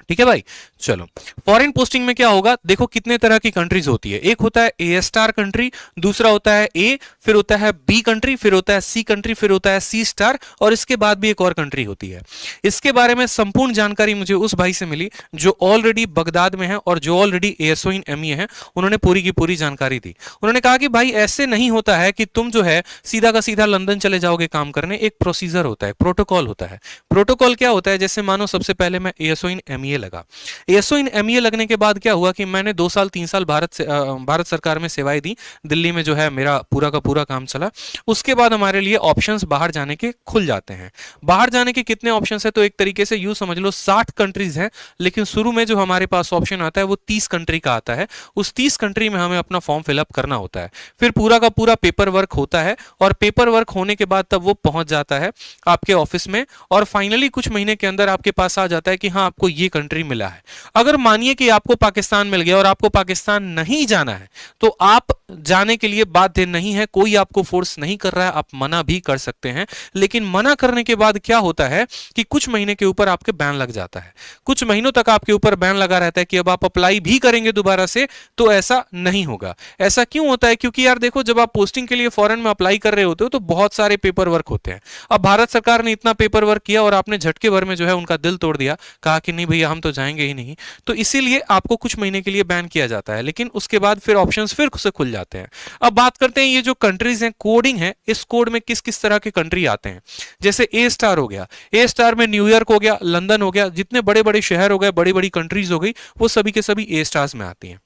ठीक है भाई, चलो फॉरेन पोस्टिंग में क्या होगा, देखो कितने तरह की कंट्रीज होती है। एक होता है ए स्टार कंट्री, दूसरा होता है ए, फिर होता है बी कंट्री, फिर होता है सी कंट्री, फिर होता है सी स्टार, और इसके बाद भी एक और कंट्री होती है। इसके बारे में संपूर्ण जानकारी मुझे उस भाई से मिली जो ऑलरेडी बगदाद में है और जो ऑलरेडी एएसओ इन एमईए है। उन्होंने पूरी की पूरी जानकारी दी। उन्होंने कहा कि भाई ऐसे नहीं होता है कि तुम जो है सीधा का सीधा लंदन चले जाओगे काम करने। एक प्रोसीजर होता है, प्रोटोकॉल होता है। प्रोटोकॉल क्या होता है, जैसे मानो सबसे पहले मैं एएसओ इन एमईए लगा। एएसओ इन एमईए लगने के बाद क्या हुआ कि मैंने 2 साल 3 साल भारत सरकार में सेवाएं दी, दिल्ली में जो है मेरा पूरा का पूरा काम चला। उसके बाद हमारे लिए ऑप्शंस बाहर जाने के खुल जाते हैं। बाहर जाने के कितने ऑप्शंस है, तो एक तरीके से यूं समझ लो 60 कंट्रीज हैं, लेकिन शुरू में जो हमारे पास ऑप्शन आता है वो 30 कंट्री का आता है। उस 30 कंट्री में हमें अपना फॉर्म फिलअप करना होता है। फिर पूरा का पूरा पेपर वर्क होता है, और पेपर वर्क होने के बाद तब वो पहुंच जाता है आपके ऑफिस में, और फाइनली कुछ महीने के अंदर आपके पास आ जाता है कि हाँ आपको ये कंट्री मिला है। अगर मानिए कि आपको पाकिस्तान मिल गया और आपको पाकिस्तान नहीं जाना है, तो आप जाने के लिए बाध्य नहीं है, कोई आपको फोर्स नहीं कर रहा है, आप मना भी कर सकते हैं। लेकिन मना करने के बाद क्या होता है कि कुछ महीने के ऊपर आपके बैन लग जाता है। कुछ महीनों तक आपके ऊपर बैन लगा रहता है कि अब आप अप्लाई भी करेंगे दोबारा से तो ऐसा नहीं होगा। ऐसा क्यों होता है, क्योंकि यार देखो जब आप पोस्टिंग के लिए फॉरेन में अप्लाई कर रहे होते हो तो बहुत सारे पेपर वर्क होते हैं। अब भारत सरकार ने इतना पेपर वर्क किया और आपने झटके भर में जो है उनका दिल तोड़ दिया, कहा कि नहीं भैया हम तो जाएंगे ही नहीं, तो इसीलिए आपको कुछ महीने के लिए बैन किया जाता है। लेकिन उसके बाद फिर ऑप्शंस फिर से खुल जाते हैं। अब बात करते हैं ये जो कंट्रीज हैं, कोडिंग है, इस कोड में किस किस तरह के कंट्री आते हैं। जैसे ए स्टार हो गया, ए स्टार में न्यूयॉर्क हो गया, लंदन हो गया, जितने बड़े बड़े शहर हो गए, बड़ी बड़ी कंट्रीज हो गई, वो सभी के सभी ए स्टार्स में आती हैं।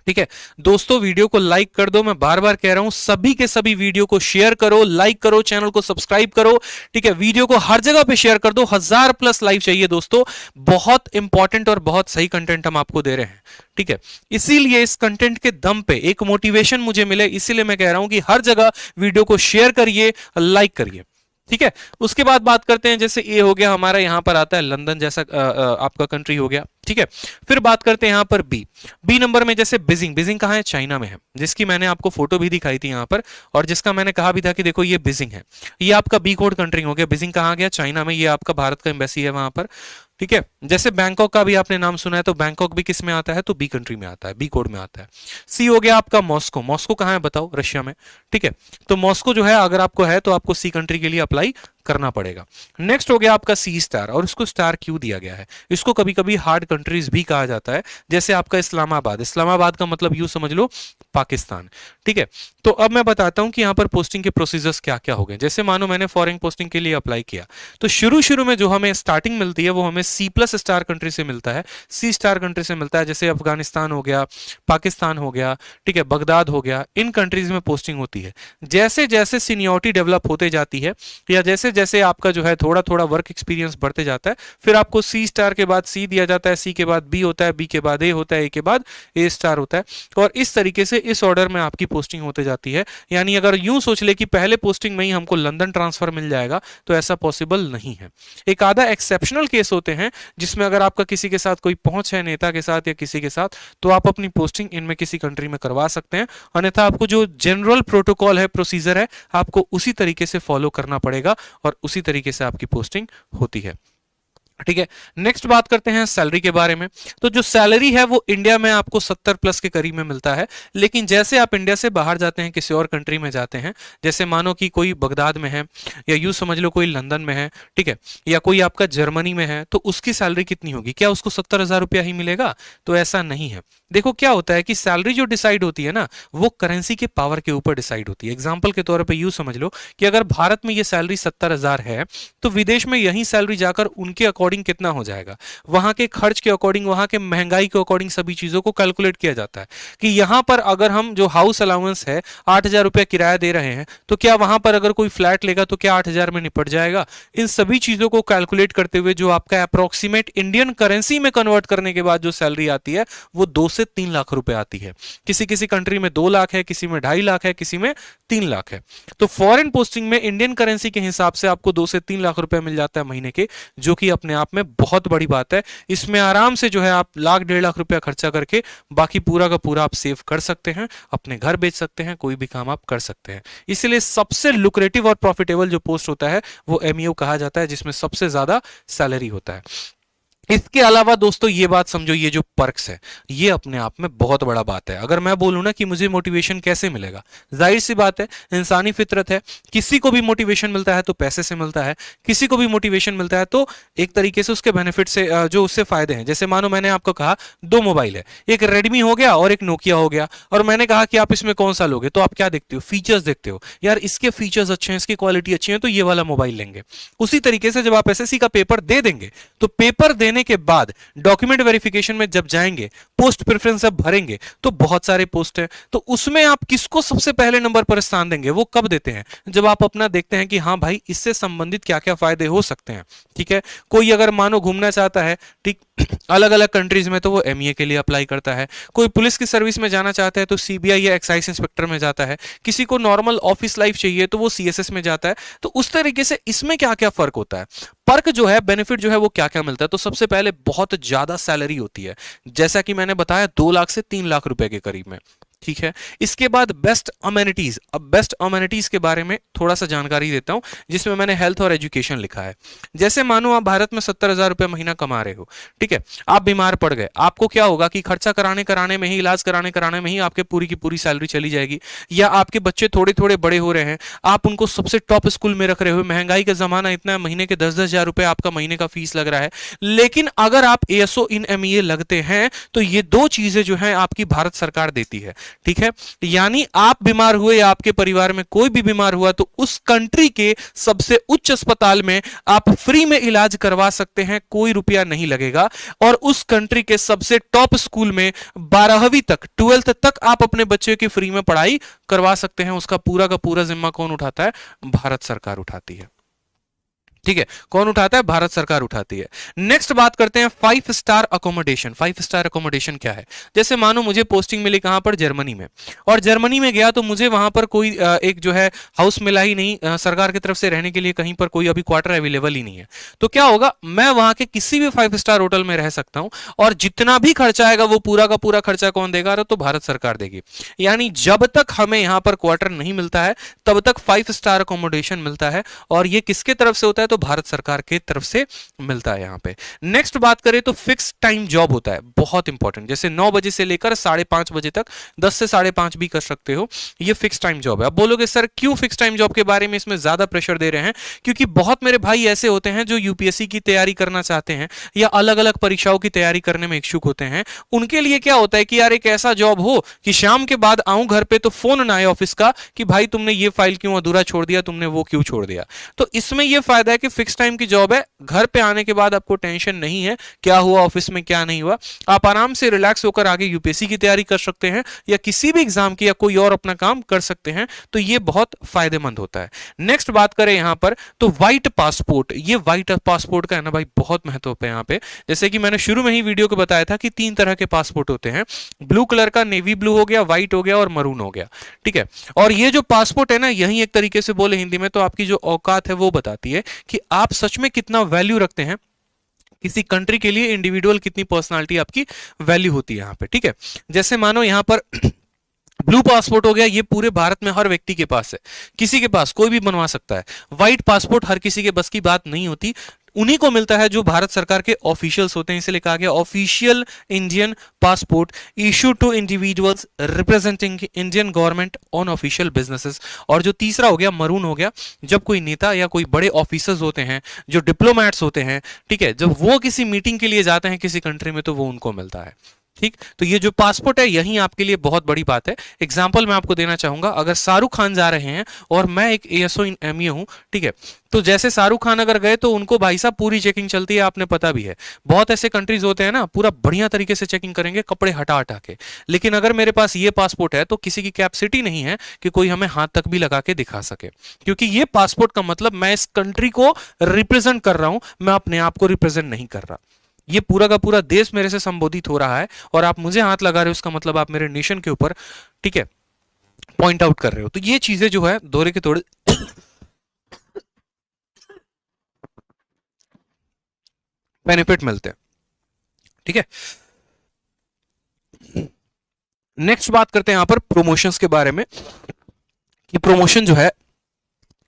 ठीक है दोस्तों, वीडियो को लाइक कर दो। मैं बार बार कह रहा हूं सभी के सभी वीडियो को शेयर करो, लाइक करो, चैनल को सब्सक्राइब करो। ठीक है, वीडियो को हर जगह पे शेयर कर दो। 1000+ लाइव चाहिए दोस्तों, बहुत इंपॉर्टेंट और बहुत सही कंटेंट हम आपको दे रहे हैं। ठीक है, इसीलिए इस कंटेंट के दम पे एक मोटिवेशन मुझे मिले, इसीलिए मैं कह रहा हूं कि हर जगह वीडियो को शेयर करिए, लाइक करिए। ठीक है, उसके बाद बात करते हैं, जैसे ए हो गया हमारा, यहां पर आता है लंदन जैसा आपका कंट्री हो गया। ठीक है, फिर बात करते हैं यहां पर बी नंबर में, जैसे बीजिंग कहां है, चाइना में है, जिसकी मैंने आपको फोटो भी दिखाई थी यहां पर, और जिसका मैंने कहा भी था कि देखो ये बीजिंग है। ये आपका बी कोड कंट्री हो गया। बीजिंग कहां गया, चाइना में, ये आपका भारत का एम्बेसी है वहां पर। ठीक है, जैसे बैंकॉक का भी आपने नाम सुना है, तो बैंकॉक भी किस में आता है, तो बी कंट्री में आता है, बी कोड में आता है। सी हो गया आपका मॉस्को। मॉस्को कहां है बताओ, रशिया में। ठीक है, तो मॉस्को जो है अगर आपको है तो आपको सी कंट्री के लिए अप्लाई करना पड़ेगा। नेक्स्ट हो गया आपका सी स्टार, और इसको स्टार क्यों दिया गया है, इसको कभी कभी हार्ड कंट्रीज भी कहा जाता है। जैसे आपका इस्लामाबाद, इस्लामाबाद का मतलब यूं समझ लो पाकिस्तान। ठीक है, तो अब मैं बताता हूं कि यहां पर पोस्टिंग के प्रोसीजर्स क्या क्या हो गए। जैसे मानो मैंने फॉरेन पोस्टिंग के लिए अप्लाई किया, तो शुरू में जो हमें स्टार्टिंग मिलती है वो हमें C+ स्टार कंट्री से मिलता है, C स्टार कंट्री से मिलता है। जैसे अफगानिस्तान हो गया, पाकिस्तान हो गया, ठीक है, बगदाद हो गया, इन कंट्रीज में पोस्टिंग होती है। जैसे जैसे सीनियरिटी डेवलप होते जाती है, या जैसे जैसे आपका जो है थोड़ा थोड़ा वर्क एक्सपीरियंस बढ़ते जाता है, फिर आपको C स्टार के बाद C दिया जाता है, C के बाद B होता है, B के बाद A होता है, A के बाद A स्टार होता है, और इस तरीके से इस ऑर्डर में आपकी पोस्टिंग होते जाती है। यानी अगर यूं सोच ले कि पहले पोस्टिंग में ही हमको लंदन ट्रांसफर मिल जाएगा, तो ऐसा पॉसिबल नहीं है। एक आधा एक्सेप्शनल केस होते हैं जिसमें अगर आपका किसी के साथ कोई पहुंच है, नेता के साथ या किसी के साथ, तो आप अपनी पोस्टिंग इनमें किसी कंट्री में करवा सकते हैं। अन्यथा आपको जो जनरल प्रोटोकॉल है, प्रोसीजर है, आपको उसी तरीके से फॉलो करना पड़ेगा और उसी तरीके से आपकी पोस्टिंग होती है। ठीक है। नेक्स्ट बात करते हैं सैलरी के बारे में। तो जो सैलरी है वो इंडिया में आपको 70 प्लस के करीब में मिलता है, लेकिन जैसे आप इंडिया से बाहर जाते हैं, किसी और कंट्री में जाते हैं, जैसे मानो कि कोई बगदाद में है, या यूं समझ लो कोई लंदन में है, ठीक है, या कोई आपका जर्मनी में है, तो उसकी सैलरी कितनी होगी? क्या उसको 70,000 रुपया ही मिलेगा? तो ऐसा नहीं है। देखो क्या होता है कि सैलरी जो डिसाइड होती है ना, वो करेंसी के पावर के ऊपर डिसाइड होती है। एग्जाम्पल के तौर पर यूं समझ लो कि अगर भारत में ये सैलरी 70,000 है, तो विदेश में यही सैलरी जाकर उनके अकॉर्डिंग कितना हो जाएगा, वहां के खर्च के अकॉर्डिंग, वहां के महंगाई के अकॉर्डिंग सभी चीजों को कैलकुलेट किया जाता है कि यहां पर अगर हम जो हाउस अलाउंस है 8,000 रुपया किराया दे रहे हैं, तो क्या वहां पर अगर कोई फ्लैट लेगा तो क्या 8,000 में निपट जाएगा? इन सभी चीजों को कैलकुलेट करते हुए जो आपका अप्रोक्सीमेट इंडियन करेंसी में कन्वर्ट करने के बाद जो सैलरी आती है वो 2 से 3 लाख रुपए आती है। किसी किसी कंट्री में 2 लाख है, किसी में 2.5 लाख है, किसी में 3 लाख है। तो फॉरेन पोस्टिंग में इंडियन करेंसी के हिसाब से आपको 2 से 3 लाख रुपए मिल जाता है महीने के, जो कि अपने आप में बहुत बड़ी बात है। इसमें आराम से जो है आप लाख 1.5 लाख रुपया खर्चा करके बाकी पूरा का पूरा आप सेव कर सकते हैं, अपने घर बेच सकते हैं, कोई भी काम आप कर सकते हैं। इसलिए सबसे लुक्रेटिव और प्रॉफिटेबल जो पोस्ट होता है वो एमईओ कहा जाता है, जिसमें सबसे ज्यादा सैलरी होता है। इसके अलावा दोस्तों ये बात समझो, ये जो पर्क्स है ये अपने आप में बहुत बड़ा बात है। अगर मैं बोलूं ना कि मुझे मोटिवेशन कैसे मिलेगा, जाहिर सी बात है, इंसानी फितरत है, किसी को भी मोटिवेशन मिलता है तो पैसे से मिलता है, किसी को भी मोटिवेशन मिलता है तो एक तरीके से उसके बेनिफिट से, जो उससे फायदे हैं। जैसे मानो मैंने आपको कहा 2 मोबाइल है, एक रेडमी हो गया और एक नोकिया हो गया, और मैंने कहा कि आप इसमें कौन सा लोगे, तो आप क्या देखते हो? फीचर्स देखते हो, यार इसके फीचर्स अच्छे हैं, इसकी क्वालिटी अच्छी है, तो ये वाला मोबाइल लेंगे। उसी तरीके से जब आप एसएससी का पेपर दे देंगे, तो पेपर देने के बाद डॉक्यूमेंट वेरिफिकेशन में जब जाएंगे, पोस्ट प्रेफरेंस अब भरेंगे, तो बहुत सारे पोस्ट हैं, तो उसमें आप किसको सबसे पहले नंबर पर स्थान देंगे? वो कब देते हैं? जब आप अपना देखते हैं कि हाँ भाई इससे संबंधित क्या क्या फायदे हो सकते हैं। ठीक है, कोई अगर मानो घूमना चाहता है, ठीक, अलग अलग कंट्रीज में, तो वो एमईए के लिए अप्लाई करता है। कोई पुलिस की सर्विस में जाना चाहता है तो सीबीआई या एक्साइज इंस्पेक्टर में जाता है। किसी को नॉर्मल ऑफिस लाइफ चाहिए तो वो सीएसएस में जाता है। तो उस तरीके से इसमें क्या क्या फर्क होता है, पर्क जो है, बेनिफिट जो है वो क्या क्या मिलता है? तो सबसे पहले बहुत ज्यादा सैलरी होती है, जैसा कि मैंने बताया 2 लाख से 3 लाख रुपए के करीब में। ठीक है, इसके बाद बेस्ट अमेनिटीज। अब बेस्ट अमेनिटीज के बारे में थोड़ा सा जानकारी देता हूं, जिसमें मैंने हेल्थ और एजुकेशन लिखा है। जैसे मानो आप भारत में 70,000 रुपए महीना कमा रहे हो, ठीक है, आप बीमार पड़ गए, आपको क्या होगा कि खर्चा कराने कराने में ही, इलाज कराने कराने में ही आपके पूरी की पूरी सैलरी चली जाएगी। या आपके बच्चे थोड़े थोड़े बड़े हो रहे हैं, आप उनको सबसे टॉप स्कूल में रख रहे हो, महंगाई का जमाना इतना है, महीने के 10-10 हजार रुपए आपका महीने का फीस लग रहा है। लेकिन अगर आप एएसओ इन एमईए लगते हैं तो ये 2 चीजें जो है आपकी भारत सरकार देती है। ठीक है, यानी आप बीमार हुए या आपके परिवार में कोई भी बीमार हुआ तो उस कंट्री के सबसे उच्च अस्पताल में आप फ्री में इलाज करवा सकते हैं, कोई रुपया नहीं लगेगा। और उस कंट्री के सबसे टॉप स्कूल में 12वीं तक, 12th तक आप अपने बच्चे की फ्री में पढ़ाई करवा सकते हैं। उसका पूरा का पूरा जिम्मा कौन उठाता है? भारत सरकार उठाती है। ठीक है, कौन उठाता है? भारत सरकार उठाती है। नेक्स्ट बात करते हैं 5 स्टार अकोमोडेशन। 5 स्टार अकोमोडेशन क्या है? जैसे मानो मुझे पोस्टिंग मिली कहां पर? जर्मनी में, और जर्मनी में गया तो मुझे वहां पर कोई एक जो है हाउस मिला ही नहीं, सरकार की तरफ से रहने के लिए कहीं पर कोई अभी क्वार्टर अवेलेबल ही नहीं है। तो क्या होगा, मैं वहां के किसी भी 5 स्टार होटल में रह सकता हूं, और जितना भी खर्चा आएगा वो पूरा का पूरा खर्चा कौन देगा? तो भारत सरकार देगी। यानी जब तक हमें यहां पर क्वार्टर नहीं मिलता है तब तक 5 स्टार अकोमोडेशन मिलता है, और ये किसके तरफ से होता है? तो भारत सरकार की तरफ से मिलता है यहां पे। नेक्स्ट बात करें तो फिक्स टाइम जॉब होता है, बहुत इंपॉर्टेंट। जैसे 9 बजे से लेकर 5:30 बजे तक, 10 से 5:30 भी कर सकते हो, ये फिक्स टाइम जॉब है। अब बोलोगे सर क्यों फिक्स टाइम जॉब के बारे में इसमें ज्यादा प्रेशर दे रहे हैं? क्योंकि बहुत मेरे भाई ऐसे होते हैं जो यूपीएससी की तैयारी करना चाहते हैं या अलग अलग परीक्षाओं की तैयारी करने में इच्छुक होते हैं। उनके लिए क्या होता है कि यार एक ऐसा जॉब हो कि शाम के बाद आऊं घर पे तो फोन ना आए ऑफिस का कि भाई तुमने ये फाइल क्यों अधूरा छोड़ दिया, तुमने वो क्यों छोड़ दिया। तो इसमें यह फायदा है कि फिक्स टाइम की जॉब है, घर पे आने के बाद आपको टेंशन नहीं है क्या हुआ ऑफिस में क्या नहीं हुआ, आप आराम से रिलैक्स होकर आगे यूपीएससी की तैयारी कर सकते हैं या किसी भी एग्जाम की या कोई और अपना काम कर सकते हैं। तो ये बहुत फायदेमंद होता है। नेक्स्ट बात करें यहां पर तो व्हाइट पासपोर्ट। ये व्हाइट पासपोर्ट का है ना भाई बहुत महत्व है यहां पे। जैसे कि मैंने शुरू में ही वीडियो को बताया था कि 3 तरह के पासपोर्ट होते हैं, ब्लू कलर का, नेवी ब्लू हो गया, व्हाइट हो गया और मरून हो गया। ठीक है, और ये जो पासपोर्ट है ना, यही एक तरीके से बोले हिंदी में तो आपकी जो औकात है वो बताती है कि आप सच में कितना वैल्यू रखते हैं किसी कंट्री के लिए, इंडिविजुअल कितनी पर्सनालिटी आपकी वैल्यू होती है यहां पे। ठीक है, जैसे मानो यहां पर ब्लू पासपोर्ट हो गया, ये पूरे भारत में हर व्यक्ति के पास है, किसी के पास कोई भी बनवा सकता है। व्हाइट पासपोर्ट हर किसी के बस की बात नहीं होती, उन्हीं को मिलता है जो भारत सरकार के ऑफिशियल्स होते हैं। इसलिए कहा गया official Indian passport issue to individuals representing Indian government on official businesses. और जो तीसरा हो गया मरून हो गया, जब कोई नेता या कोई बड़े ऑफिसर्स होते हैं, जो डिप्लोमैट्स होते हैं, ठीक है, जब वो किसी मीटिंग के लिए जाते हैं किसी कंट्री में, तो वो उनको मिलता है। ठीक, तो ये जो पासपोर्ट है यही आपके लिए बहुत बड़ी बात है। एग्जांपल मैं आपको देना चाहूंगा, अगर शाहरुख खान जा रहे हैं और मैं एक एएसओ इन एमए हूं, ठीक है, तो जैसे शाहरुख खान अगर गए तो उनको भाई साहब पूरी चेकिंग चलती है, आपने पता भी है। बहुत ऐसे कंट्रीज होते हैं ना, पूरा बढ़िया तरीके से चेकिंग करेंगे कपड़े हटा हटा के। लेकिन अगर मेरे पास ये पासपोर्ट है तो किसी की कैपेसिटी नहीं है कि कोई हमें हाथ तक भी लगा के दिखा सके, क्योंकि ये पासपोर्ट का मतलब मैं इस कंट्री को रिप्रेजेंट कर रहा हूं, मैं अपने आप को रिप्रेजेंट नहीं कर रहा। ये पूरा का पूरा देश मेरे से संबोधित हो रहा है और आप मुझे हाथ लगा रहे हो, उसका मतलब आप मेरे नेशन के ऊपर, ठीक है, पॉइंट आउट कर रहे हो। तो ये चीजें जो है दौरे के थोड़े बेनिफिट मिलते हैं, ठीक है। नेक्स्ट बात करते हैं यहां पर प्रमोशंस के बारे में कि प्रमोशन जो है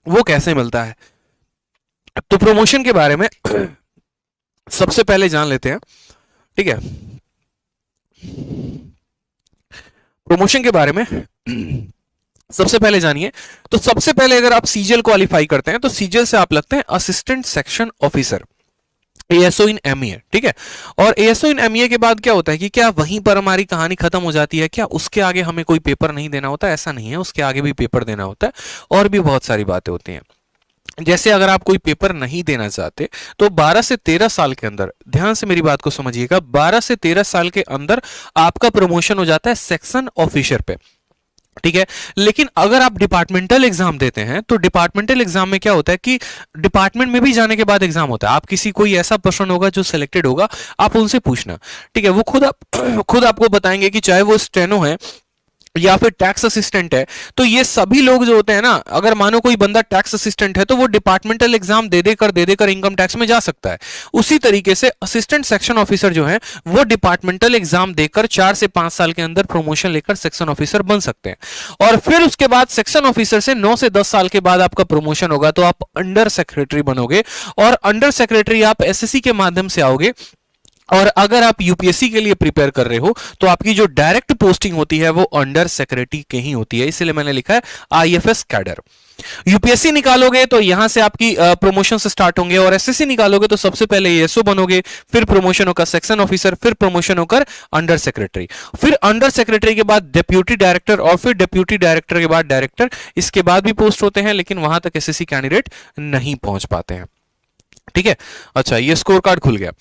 वो कैसे मिलता है। तो प्रमोशन के बारे में सबसे पहले जान लेते हैं, ठीक है, प्रमोशन के बारे में सबसे पहले जानिए। तो सबसे पहले अगर आप सीजीएल क्वालिफाई करते हैं तो सीजीएल से आप लगते हैं असिस्टेंट सेक्शन ऑफिसर, एएसओ इन एमईए, ठीक है। और एएसओ इन एमईए के बाद क्या होता है कि क्या वहीं पर हमारी कहानी खत्म हो जाती है क्या? उसके आगे हमें कोई पेपर नहीं देना होता, ऐसा नहीं है, उसके आगे भी पेपर देना होता है और भी बहुत सारी बातें होती हैं। जैसे अगर आप कोई पेपर नहीं देना चाहते तो 12 से 13 साल के अंदर, ध्यान से मेरी बात को समझिएगा, 12 से 13 साल के अंदर आपका प्रमोशन हो जाता है सेक्शन ऑफिसर पे, ठीक है। लेकिन अगर आप डिपार्टमेंटल एग्जाम देते हैं तो डिपार्टमेंटल एग्जाम में क्या होता है कि डिपार्टमेंट में भी जाने के बाद एग्जाम होता है। आप किसी कोई ऐसा पर्सन होगा जो सिलेक्टेड होगा, आप उनसे पूछना, ठीक है, वो खुद आपको बताएंगे कि चाहे वो स्टेनो है या फिर टैक्स असिस्टेंट है। तो ये सभी लोग जो होते हैं ना, अगर मानो कोई बंदा टैक्स असिस्टेंट है तो वो डिपार्टमेंटल एग्जाम दे देकर इनकम टैक्स में जा सकता है। उसी तरीके से असिस्टेंट सेक्शन ऑफिसर जो है वो डिपार्टमेंटल एग्जाम देकर 4 से 5 साल के अंदर प्रमोशन लेकर सेक्शन ऑफिसर बन सकते हैं। और फिर उसके बाद सेक्शन ऑफिसर से 9 से 10 साल के बाद आपका प्रमोशन होगा तो आप अंडर सेक्रेटरी बनोगे, और अंडर सेक्रेटरी आप एसएससी के माध्यम से आओगे। और अगर आप यूपीएससी के लिए प्रिपेयर कर रहे हो तो आपकी जो डायरेक्ट पोस्टिंग होती है वो अंडर सेक्रेटरी के ही होती है, इसलिए मैंने लिखा है आईएफएस कैडर। यूपीएससी निकालोगे तो यहां से आपकी प्रमोशन से स्टार्ट होंगे, और एसएससी निकालोगे तो सबसे पहले एएसओ बनोगे, फिर प्रमोशन होकर सेक्शन ऑफिसर, फिर प्रमोशन होकर अंडर सेक्रेटरी, फिर अंडर सेक्रेटरी के बाद डेप्यूटी डायरेक्टर, और फिर डेप्यूटी डायरेक्टर के बाद डायरेक्टर। इसके बाद भी पोस्ट होते हैं लेकिन वहां तक एसएससी कैंडिडेट नहीं पहुंच पाते हैं, ठीक है। अच्छा, ये स्कोर कार्ड खुल गया।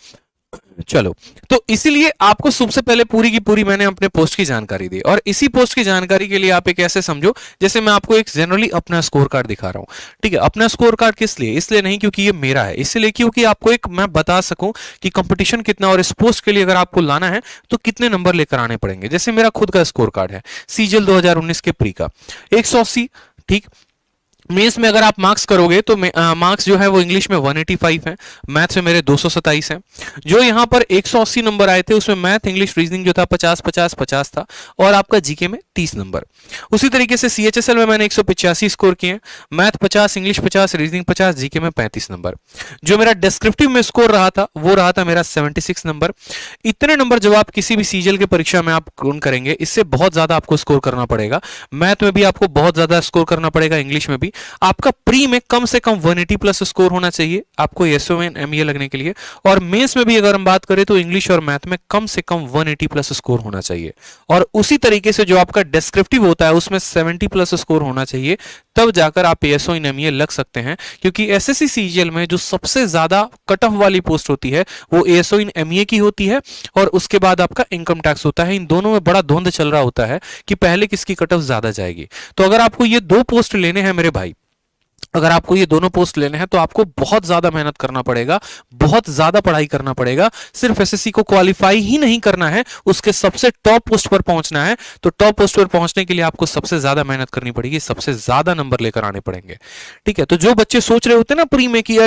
चलो, तो इसीलिए आपको सबसे पहले पूरी की पूरी मैंने अपने पोस्ट की जानकारी दी, और इसी पोस्ट की जानकारी के लिए आप एक ऐसे समझो जैसे मैं आपको एक जनरली अपना स्कोर कार्ड दिखा रहा हूं, ठीक है। अपना स्कोर कार्ड किस लिए? इसलिए नहीं क्योंकि ये मेरा है, इसलिए क्योंकि आपको एक मैं बता सकूं कि कंपटीशन कितना, और इस पोस्ट के लिए अगर आपको लाना है तो कितने नंबर लेकर आने पड़ेंगे। जैसे मेरा खुद का स्कोर कार्ड है सीजीएल 2019 के प्री का 180, ठीक। मेंस में अगर आप मार्क्स करोगे तो मार्क्स जो है वो इंग्लिश में 185 है, मैथ्स में मेरे 227 हैं। जो यहाँ पर 180 नंबर आए थे उसमें मैथ, इंग्लिश, रीजनिंग जो था 50-50-50 था, और आपका जीके में 30 नंबर। उसी तरीके से सीएचएसएल में मैंने 185 स्कोर किए, मैथ 50, इंग्लिश 50, रीजनिंग 50, जीके में 35 नंबर। जो मेरा डिस्क्रिप्टिव में स्कोर रहा था वो रहा था मेरा 76 नंबर। इतने नंबर जब आप किसी भी सीजीएल की परीक्षा में आप काउंट करेंगे, इससे बहुत ज्यादा आपको स्कोर करना पड़ेगा। मैथ में भी आपको बहुत ज्यादा स्कोर करना पड़ेगा, इंग्लिश में भी। आपका प्री में कम से कम 180 प्लस स्कोर होना चाहिए आपको एएसओ में एमईए लगने के लिए, और मेंस में भी अगर हम बात करें तो इंग्लिश और मैथ में कम से कम 180 प्लस स्कोर होना चाहिए। और उसी तरीके से जो आपका डिस्क्रिप्टिव होता है उसमें 70 प्लस स्कोर होना चाहिए, तब जाकर आप एएसओ इन एमईए लग सकते हैं। क्योंकि एसएससी सीजीएल में जो सबसे ज्यादा कट ऑफ वाली पोस्ट होती है वो एएसओ इन एमईए की होती है, और उसके बाद आपका इनकम टैक्स होता है। इन दोनों में बड़ा धुंध चल रहा होता है कि पहले किसकी कट ऑफ ज्यादा जाएगी। तो अगर आपको ये 2 पोस्ट लेने हैं मेरे भाई, अगर आपको ये दोनों पोस्ट लेने हैं तो आपको बहुत ज्यादा मेहनत करना पड़ेगा, बहुत ज्यादा पढ़ाई करना पड़ेगा। सिर्फ एसएससी को क्वालिफाई ही नहीं करना है, उसके सबसे टॉप पोस्ट पर पहुंचना है। तो टॉप पोस्ट पर पहुंचने के लिए आपको सबसे ज्यादा मेहनत करनी पड़ेगी, सबसे ज्यादा नंबर लेकर आने पड़ेंगे, ठीक है। तो जो बच्चे सोच रहे होते हैं ना प्री में कि